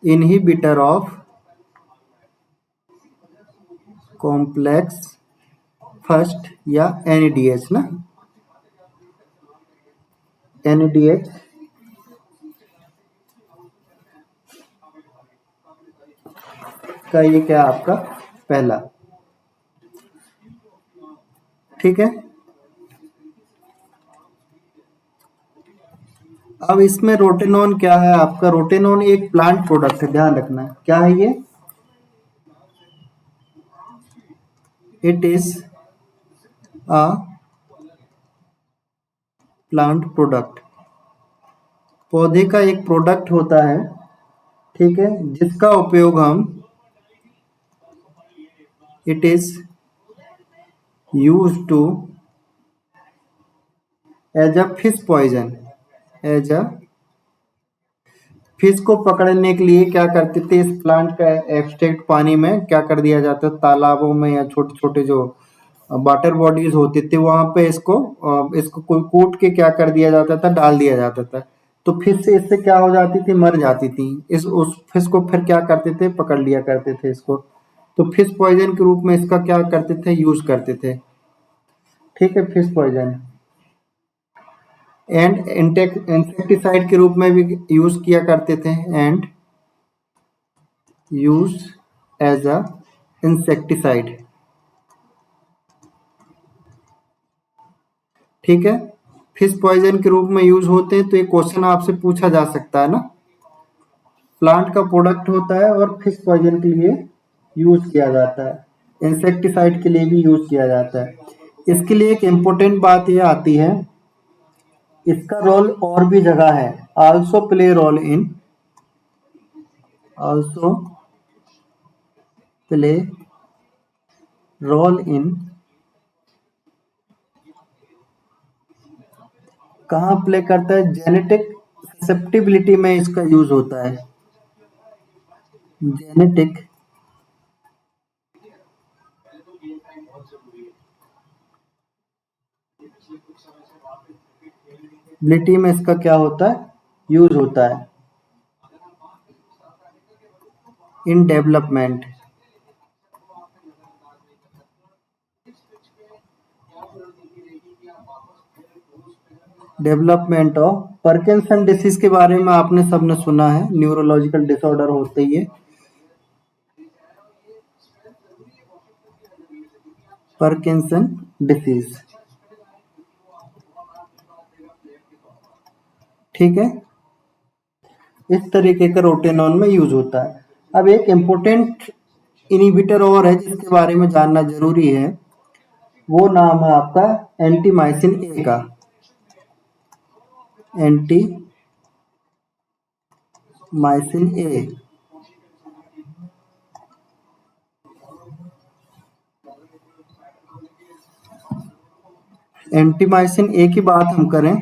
इनहिबिटर ऑफ कॉम्प्लेक्स फर्स्ट या NADH ना, NADH का ये क्या आपका पहला। ठीक है, अब इसमें रोटेनॉन क्या है आपका, रोटेनॉन एक प्लांट प्रोडक्ट है, ध्यान रखना क्या है ये, it is a plant product, पौधे का एक प्रोडक्ट होता है। ठीक है, जिसका उपयोग हम, it is use to as a fish poison, as a fish को पकड़ने के लिए क्या करते थे, इस प्लांट का एक्सट्रैक्ट पानी में क्या कर दिया जाता है, तालाबों में या छोटे छोटे जो वाटर बॉडीज होते थे वहां पे इसको कोई कूट के क्या कर दिया जाता था, डाल दिया जाता था। तो फिश से इससे क्या हो जाती थी, मर जाती थी। इस उस फिश को फिर क्या करते थे, पकड़ लिया करते थे इसको। तो फिश पॉइजन के रूप में इसका क्या करते थे, यूज करते थे। ठीक है, फिश पॉइजन एंड इंसेक्टिसाइड के रूप में भी यूज किया करते थे, and use as a insecticide. ठीक है, फिश पॉइजन के रूप में यूज होते हैं। तो ये क्वेश्चन आपसे पूछा जा सकता है ना, प्लांट का प्रोडक्ट होता है और फिश पॉइजन के लिए यूज किया जाता है, इंसेक्टिसाइड के लिए भी यूज किया जाता है। इसके लिए एक इम्पोर्टेंट बात ये आती है, इसका रोल और भी जगह है, also play role in, also play role in, कहाँ प्ले करता है, जेनेटिक ससेप्टिबिलिटी में इसका यूज होता है, जेनेटिक बिलिटी में इसका क्या होता है, यूज होता है, in development. Development of Parkinson disease के बारे में आपने सबने सुना है, न्यूरोलॉजिकल डिसऑर्डर होते ही है। पार्किंसन डिसीज, ठीक है, इस तरीके का रोटेनॉन में यूज होता है। अब एक इम्पोर्टेंट इनहिबिटर और है जिसके बारे में जानना जरूरी है, वो नाम है आपका एंटीमाइसिन ए का। एंटीमाइसिन ए, एंटीमाइसिन ए की बात हम करें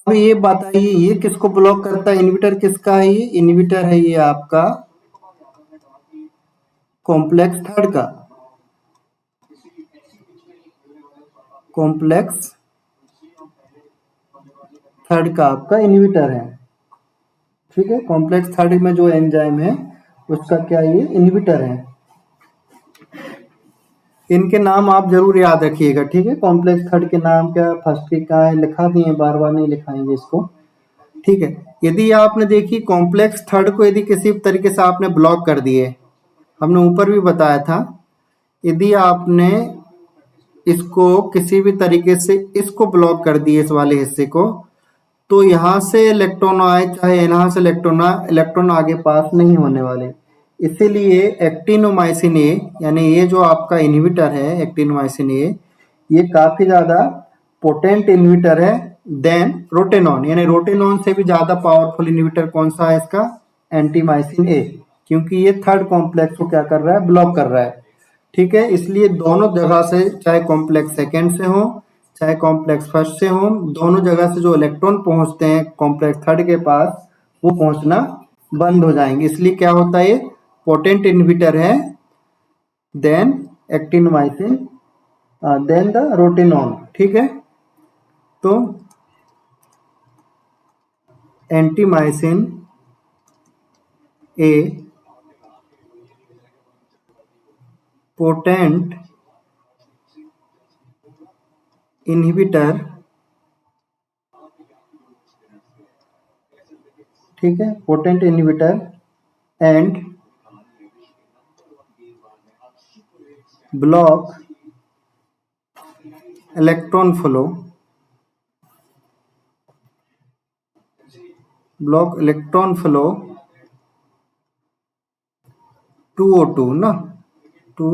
अब ये बताइए ये किसको ब्लॉक करता है, इनहिबिटर किसका है? ये इनहिबिटर है ये आपका कॉम्प्लेक्स थर्ड का, कॉम्प्लेक्स थर्ड का आपका इनहिबिटर है, ठीक है। कॉम्प्लेक्स थर्ड में जो एंजाइम है उसका क्या ये इनहिबिटर है। इनके नाम आप जरूर याद रखिएगा, ठीक है। कॉम्प्लेक्स थर्ड के नाम क्या, फर्स्ट के क्या है, लिखा दिए, बार बार नहीं लिखाएंगे इसको, ठीक है। यदि आपने देखी कॉम्प्लेक्स थर्ड को यदि किसी तरीके से आपने ब्लॉक कर दिए, हमने ऊपर भी बताया था, यदि आपने इसको किसी भी तरीके से इसको ब्लॉक कर दिए इस वाले हिस्से को, तो यहाँ से इलेक्ट्रॉन आए चाहे यहाँ से इलेक्ट्रॉन आए, इलेक्ट्रॉन आगे पास नहीं होने वाले। इसीलिए एक्टिनोमाइसिन ए, यानी ये जो आपका इनहिबिटर है एक्टिनोमाइसिन ए, ये काफी ज्यादा पोटेंट इनहिबिटर है देन रोटेनॉन, यानी रोटेनॉन से भी ज्यादा पावरफुल इनहिबिटर कौन सा है इसका, एंटीमाइसिन ए, क्योंकि ये थर्ड कॉम्प्लेक्स को क्या कर रहा है, ब्लॉक कर रहा है, ठीक है। इसलिए दोनों जगह से, चाहे कॉम्प्लेक्स सेकेंड से हो चाहे कॉम्प्लेक्स फर्स्ट से हो, दोनों जगह से जो इलेक्ट्रॉन पहुंचते हैं कॉम्प्लेक्स थर्ड के पास, वो पहुंचना बंद हो जाएंगे। इसलिए क्या होता है, ये पोटेंट इनहिबिटर है then actinomycin then the rotenone, ठीक है। तो एंटीमाइसिन ए पोटेंट इनहिबिटर, ठीक है, potent inhibitor and block electron flow, block electron flow to O2 ना, टू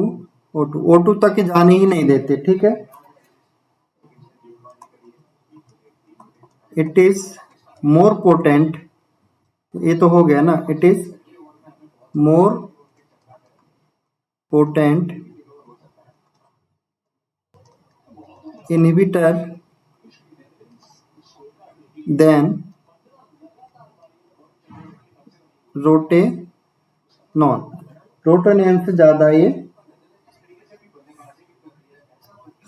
O2 तक जाने ही नहीं देते, ठीक है। इट इज मोर पोटेंट, ये तो हो गया ना, it is more potent inhibitor than rotenone, rotenone से ज्यादा ये,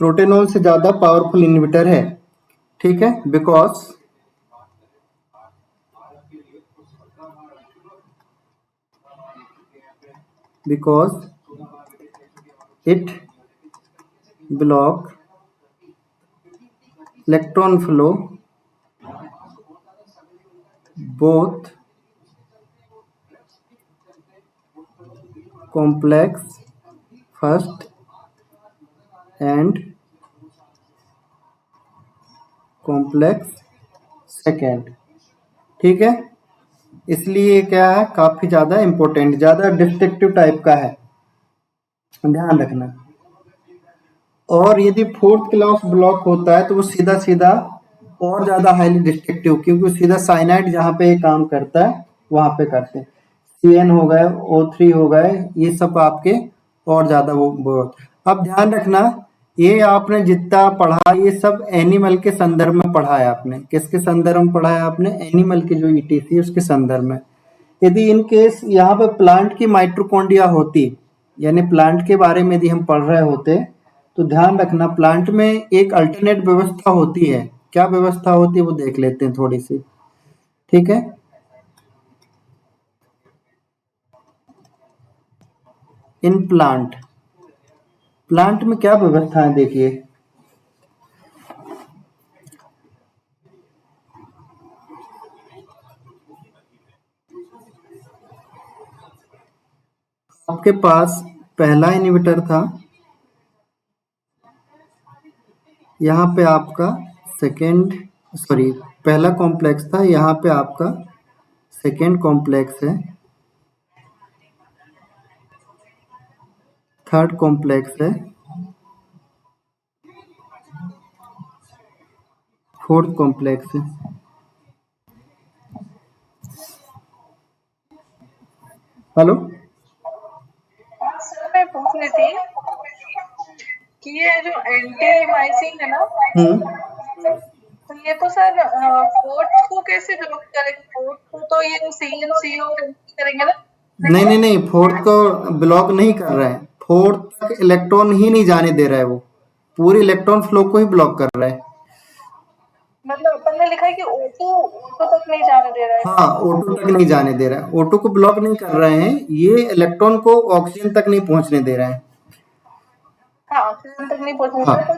रोटेनॉल से ज्यादा पावरफुल इनहिबिटर है, ठीक है। Because it block electron flow both complex first and complex second, ठीक है। इसलिए क्या है, काफी ज्यादा इंपॉर्टेंट, ज्यादा डिस्ट्रक्टिव टाइप का है, ध्यान रखना। और यदि फोर्थ क्लास ब्लॉक होता है तो वो सीधा सीधा और ज्यादा हाईली डिस्ट्रक्टिव, क्योंकि सीधा साइनाइड जहाँ पे काम करता है वहां पे करते हैं, CN हो गए, O3 हो गए, ये सब आपके और ज्यादा वो। अब ध्यान रखना, ये आपने जितना पढ़ा ये सब एनिमल के संदर्भ में पढ़ा है आपने, किसके संदर्भ में पढ़ा है आपने, एनिमल के जो ETC उसके संदर्भ में। यदि इन केस यहाँ पे प्लांट की माइटोकॉन्ड्रिया होती, यानी प्लांट के बारे में यदि हम पढ़ रहे होते, तो ध्यान रखना प्लांट में एक अल्टरनेट व्यवस्था होती है, क्या व्यवस्था होती है वो देख लेते हैं थोड़ी सी, ठीक है। इन प्लांट प्लांट में क्या व्यवस्था है देखिए, आपके पास पहला इनहिबिटर था, यहाँ पे आपका सेकेंड, सॉरी पहला कॉम्प्लेक्स था, यहाँ पे आपका सेकेंड कॉम्प्लेक्स है, थर्ड कॉम्प्लेक्स है, फोर्थ कॉम्प्लेक्स है। हेलो, सर मैं पूछ रही थी कि ये जो एंटीमाइसिन है ना, तो ये तो सर फोर्थ को कैसे ब्लॉक करेंगे? फोर्थ को तो ये CNCO करेंगे ना? नहीं नहीं नहीं, फोर्थ को ब्लॉक नहीं कर रहा है, फोर्थ तक इलेक्ट्रॉन ही नहीं जाने दे रहा है, वो पूरी इलेक्ट्रॉन फ्लो को ही ब्लॉक कर रहा है। मतलब अपन ने लिखा है कि O2 तक नहीं जाने दे रहा है। हाँ, O2 तक नहीं जाने दे रहा है, O2 को ब्लॉक नहीं कर रहे हैं, ये इलेक्ट्रॉन को ऑक्सीजन तक नहीं पहुंचने दे रहा है। हाँ, ऑक्सीजन तक नहीं पहुंचने दे हाँ, रहा,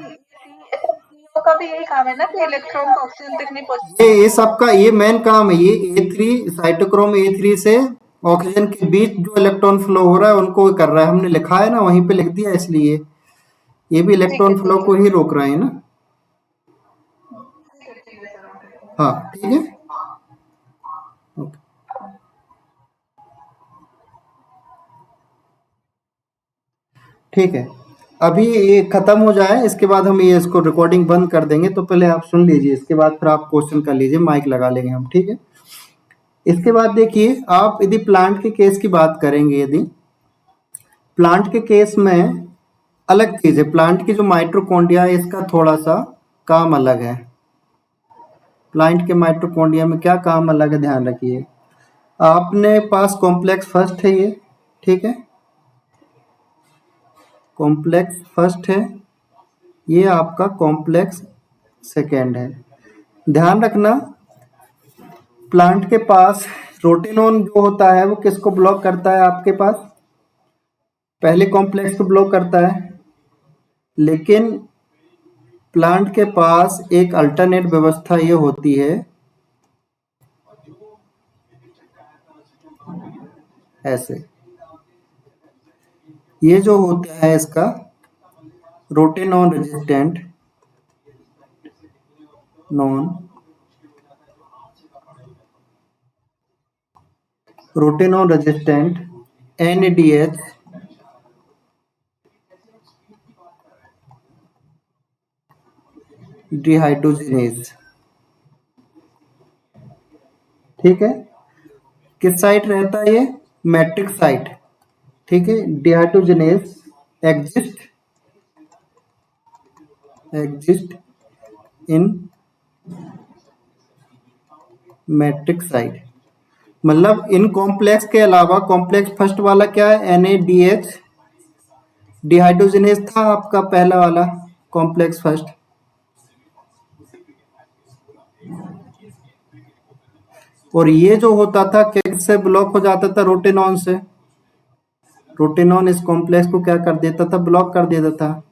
तो CO का भी यही काम है ना कि इलेक्ट्रॉन को ऑक्सीजन तक नहीं पहुंचने। ये सबका ये मेन काम है, ये A3 साइटोक्रोम A3 से ऑक्सीजन के बीच जो इलेक्ट्रॉन फ्लो हो रहा है उनको कर रहा है, हमने लिखा है ना, वहीं पे लिख दिया, इसलिए ये भी ठीक है, इलेक्ट्रॉन फ्लो ठीक को है, ही रोक रहे हैं ना। ठीक है सर। हाँ ठीक है, ओके। ठीक है, अभी ये खत्म हो जाए, इसके बाद हम ये इसको रिकॉर्डिंग बंद कर देंगे, तो पहले आप सुन लीजिए, इसके बाद फिर आप क्वेश्चन कर लीजिए, माइक लगा लेंगे हम, ठीक है। इसके बाद देखिए, आप यदि प्लांट के केस की बात करेंगे, यदि प्लांट के केस में अलग चीज है, प्लांट की जो माइटोकॉन्ड्रिया है इसका थोड़ा सा काम अलग है। प्लांट के माइटोकॉन्ड्रिया में क्या काम अलग है, ध्यान रखिए। आपने पास कॉम्प्लेक्स फर्स्ट है ये, ठीक है, कॉम्प्लेक्स फर्स्ट है, ये आपका कॉम्प्लेक्स सेकेंड है। ध्यान रखना, प्लांट के पास रोटेनॉन जो होता है वो किसको ब्लॉक करता है, आपके पास पहले कॉम्प्लेक्स को ब्लॉक करता है, लेकिन प्लांट के पास एक अल्टरनेट व्यवस्था ये होती है, ऐसे, ये जो होता है इसका रोटेनॉन resistant, non रोटेनॉन resistant NADH dehydrogenase, ठीक है, किस साइट रहता है ये, मैट्रिक्स साइट, ठीक है, dehydrogenase exist in matrix site. मतलब इन कॉम्प्लेक्स के अलावा कॉम्प्लेक्स फर्स्ट वाला क्या है, NADH डिहाइड्रोजिनेज था आपका पहला वाला कॉम्प्लेक्स फर्स्ट, और ये जो होता था किससे ब्लॉक हो जाता था, रोटेनॉन से। रोटेनॉन इस कॉम्प्लेक्स को क्या कर देता था, ब्लॉक कर देता था।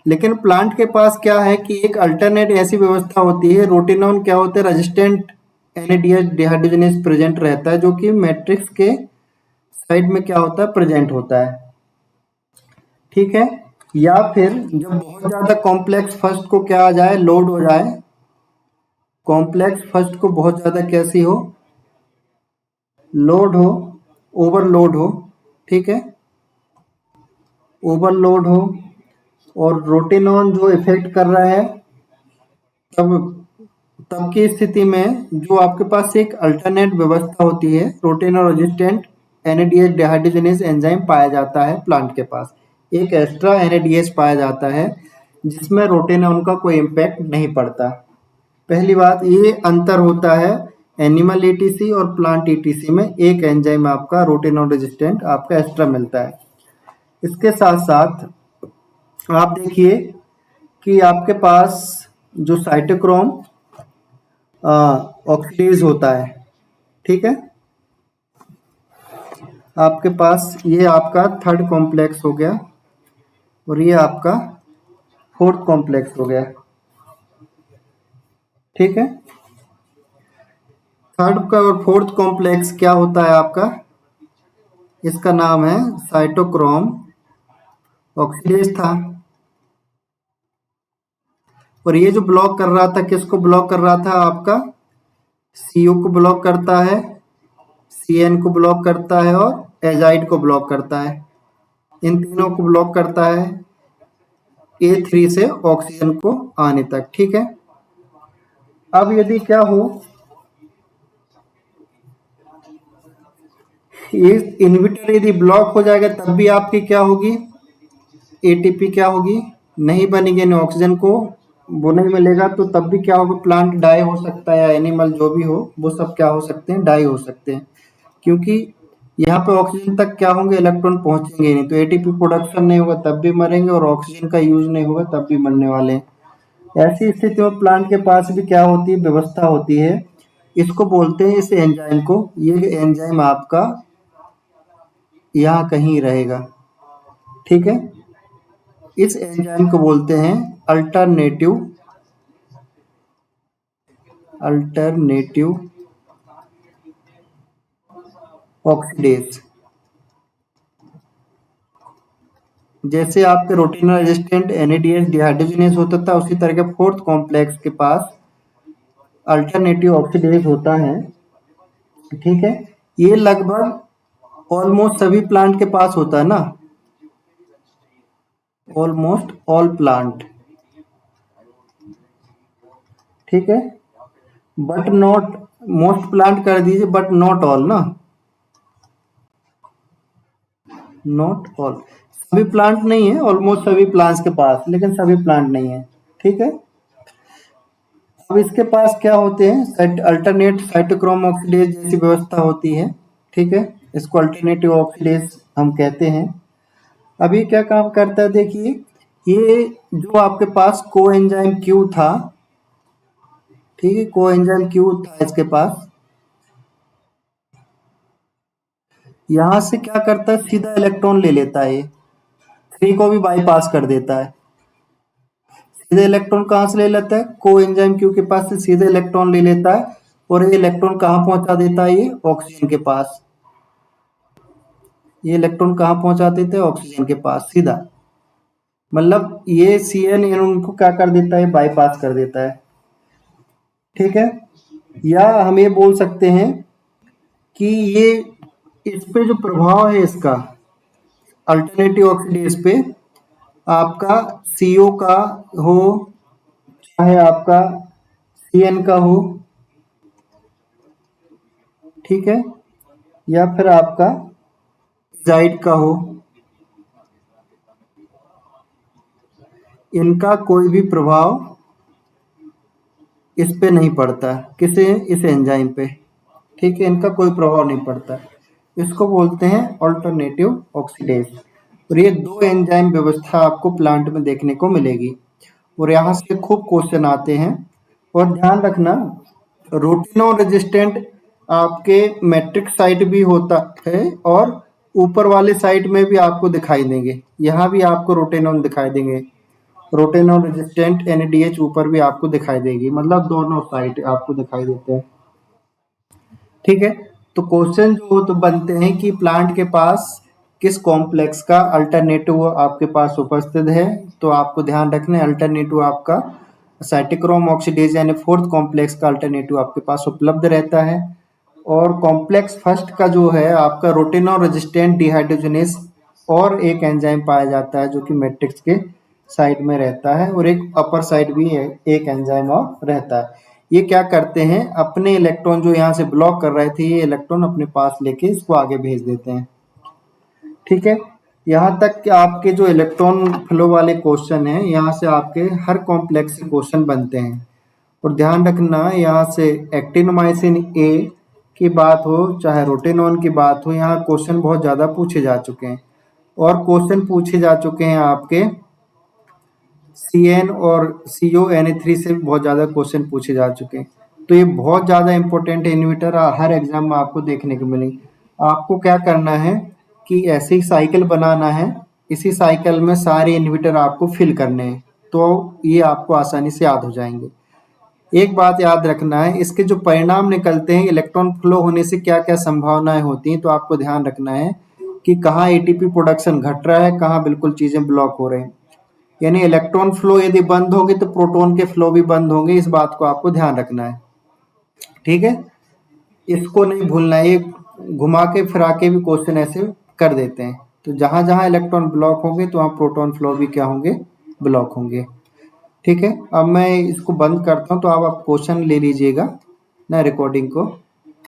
लेकिन प्लांट के पास क्या है कि एक अल्टरनेट ऐसी व्यवस्था होती है, रोटेनॉन क्या होते हैं, रेजिस्टेंट NADH डिहाइड्रोजिनेज प्रेजेंट रहता है, जो कि मैट्रिक्स के साइड में क्या होता है, प्रेजेंट होता है, ठीक है। या फिर जब बहुत ज्यादा कॉम्प्लेक्स फर्स्ट को क्या आ जाए, लोड हो जाए, कॉम्प्लेक्स फर्स्ट को बहुत ज्यादा कैसी हो, लोड हो, ओवरलोड हो, ठीक है, ओवरलोड हो, और रोटेनॉन जो इफेक्ट कर रहा है, तब तब की स्थिति में जो आपके पास एक अल्टरनेट व्यवस्था होती है, रोटेनॉन रेजिस्टेंट NADH डिहाइड्रोजिनेज एंजाइम पाया जाता है प्लांट के पास, एक एक्स्ट्रा NADH पाया जाता है जिसमें रोटेनॉन का कोई इम्पैक्ट नहीं पड़ता। पहली बात ये अंतर होता है एनिमल ETC और प्लांट ETC में, एक एंजाइम आपका रोटेनॉन रेजिस्टेंट आपका एक्स्ट्रा मिलता है। इसके साथ साथ आप देखिए कि आपके पास जो साइटोक्रोम ऑक्सीडेज होता है, ठीक है, आपके पास ये आपका थर्ड कॉम्प्लेक्स हो गया और ये आपका फोर्थ कॉम्प्लेक्स हो गया। ठीक है, थर्ड का और फोर्थ कॉम्प्लेक्स क्या होता है आपका, इसका नाम है साइटोक्रोम ऑक्सीडेज था। और ये जो ब्लॉक कर रहा था, किसको ब्लॉक कर रहा था, आपका सीओ को ब्लॉक करता है, सीएन को ब्लॉक करता है और एजाइड को ब्लॉक करता है। इन तीनों को ब्लॉक करता है A3 से ऑक्सीजन को आने तक। ठीक है, अब यदि क्या हो, ये इनहिबिटर यदि ब्लॉक हो जाएगा तब भी आपकी क्या होगी, एटीपी क्या होगी, नहीं बनेगी, यानी ऑक्सीजन को वो नहीं मिलेगा, तो तब भी क्या होगा, प्लांट डाई हो सकता है, या एनिमल जो भी हो वो सब क्या हो सकते हैं, डाई हो सकते हैं, क्योंकि यहाँ पे ऑक्सीजन तक क्या होंगे, इलेक्ट्रॉन पहुंचेंगे नहीं, तो एटीपी प्रोडक्शन नहीं होगा तब भी मरेंगे, और ऑक्सीजन का यूज नहीं होगा तब भी मरने वाले हैं। ऐसी स्थिति में प्लांट के पास भी क्या होती है, व्यवस्था होती है, इसको बोलते हैं, इस एंजाइम को, ये एंजाइम आपका यहाँ कहीं रहेगा। ठीक है, इस एंजाइम को बोलते हैं अल्टरनेटिव ऑक्सीडेज। जैसे आपके रोटिनल रेजिस्टेंट NADH डिहाइड्रोजनेज होता था, उसी तरह के फोर्थ कॉम्प्लेक्स के पास अल्टरनेटिव ऑक्सीडेज होता है। ठीक है, ये लगभग ऑलमोस्ट सभी प्लांट के पास होता है ना, ऑलमोस्ट ऑल प्लांट। ठीक है, बट नॉट, मोस्ट प्लांट कर दीजिए, बट नॉट ऑल ना, नॉट ऑल, सभी प्लांट नहीं है, ऑलमोस्ट सभी प्लांट्स के पास, लेकिन सभी प्लांट नहीं है। ठीक है, अब इसके पास क्या होते हैं, अल्टरनेट साइटोक्रोम ऑक्सीडेज जैसी व्यवस्था होती है। ठीक है, इसको अल्टरनेटिव ऑक्सीडेज हम कहते हैं। अभी क्या काम करता है, देखिए, ये जो आपके पास कोएंजाइम क्यू था, ठीक है, कोएंजाइम क्यू था इसके पास, यहां से क्या करता है, सीधा इलेक्ट्रॉन ले लेता है, ये 3 को भी बाईपास कर देता है। सीधे इलेक्ट्रॉन कहाँ से ले लेता है, कोएंजाइम क्यू के पास से सीधे इलेक्ट्रॉन ले लेता है, और ये इलेक्ट्रॉन कहाँ पहुंचा देता है, ये ऑक्सीजन के पास। ये इलेक्ट्रॉन कहाँ पहुंचा देते हैं, ऑक्सीजन के पास सीधा, मतलब ये CN उनको क्या कर देता है, बाईपास कर देता है। ठीक है, या हम ये बोल सकते हैं कि ये, इस पे जो प्रभाव है इसका अल्टरनेटिव ऑक्सीडेज पे, आपका CO का हो चाहे आपका CN का हो, ठीक है, या फिर आपका जाइड का हो, इनका कोई भी प्रभाव इस पे नहीं पड़ता, किसे, इस एंजाइम पे। ठीक है, इनका कोई प्रभाव नहीं पड़ता, इसको बोलते हैं अल्टरनेटिव ऑक्सीडेज। और ये 2 एंजाइम व्यवस्था आपको प्लांट में देखने को मिलेगी, और यहाँ से खूब क्वेश्चन आते हैं। और ध्यान रखना, रोटिनो रेजिस्टेंट आपके मैट्रिक्स साइट भी होता है, और ऊपर वाले साइट में भी आपको दिखाई देंगे, यहाँ भी आपको रोटेनॉन दिखाई देंगे, रोटेनॉन रेजिस्टेंट NADH ऊपर भी आपको दिखाई देगी, मतलब दोनों साइट आपको दिखाई देते हैं। ठीक है, तो क्वेश्चन जो तो बनते हैं कि प्लांट के पास किस कॉम्प्लेक्स का अल्टरनेटिव आपके पास उपस्थित है, तो आपको ध्यान रखना है, अल्टरनेटिव आपका साइटोक्रोम ऑक्सीडेज यानी फोर्थ कॉम्प्लेक्स का अल्टरनेटिव आपके पास उपलब्ध रहता है। और कॉम्प्लेक्स फर्स्ट का जो है आपका रोटिनो रेजिस्टेंट डिहाइड्रोजनेज, और एक एंजाइम पाया जाता है जो कि मैट्रिक्स के साइड में रहता है, और एक अपर साइड भी है, एक एंजाइम और रहता है। ये क्या करते हैं, अपने इलेक्ट्रॉन जो यहाँ से ब्लॉक कर रहे थे, ये इलेक्ट्रॉन अपने पास लेके इसको आगे भेज देते हैं। ठीक है, यहाँ तक कि आपके जो इलेक्ट्रॉन फ्लो वाले क्वेश्चन हैं, यहाँ से आपके हर कॉम्प्लेक्स से क्वेश्चन बनते हैं। और ध्यान रखना, यहाँ से एक्टिनोमाइसिन A की बात हो चाहे रोटेनॉन की बात हो, यहाँ क्वेश्चन बहुत ज़्यादा पूछे जा चुके हैं, और क्वेश्चन पूछे जा चुके हैं आपके CN और CONA3 से बहुत ज़्यादा क्वेश्चन पूछे जा चुके हैं। तो ये बहुत ज़्यादा इंपॉर्टेंट इन्हिबिटर हर एग्जाम में आपको देखने को मिलेंगे। आपको क्या करना है कि ऐसे ही साइकिल बनाना है, इसी साइकिल में सारे इन्वर्टर आपको फिल करने हैं, तो ये आपको आसानी से याद हो जाएंगे। एक बात याद रखना है, इसके जो परिणाम निकलते हैं इलेक्ट्रॉन फ्लो होने से क्या क्या संभावनाएं होती हैं, तो आपको ध्यान रखना है कि कहाँ एटीपी प्रोडक्शन घट रहा है, कहाँ बिल्कुल चीजें ब्लॉक हो रही हैं। यानी इलेक्ट्रॉन फ्लो यदि बंद होगी तो प्रोटॉन के फ्लो भी बंद होंगे, इस बात को आपको ध्यान रखना है। ठीक है, इसको नहीं भूलना है, ये घुमा के फिरा के भी क्वेश्चन ऐसे कर देते हैं। तो जहां जहां इलेक्ट्रॉन ब्लॉक होंगे तो वहां प्रोटॉन फ्लो भी क्या होंगे, ब्लॉक होंगे। ठीक है, अब मैं इसको बंद करता हूं, तो आप क्वेश्चन ले लीजिएगा ना रिकॉर्डिंग को।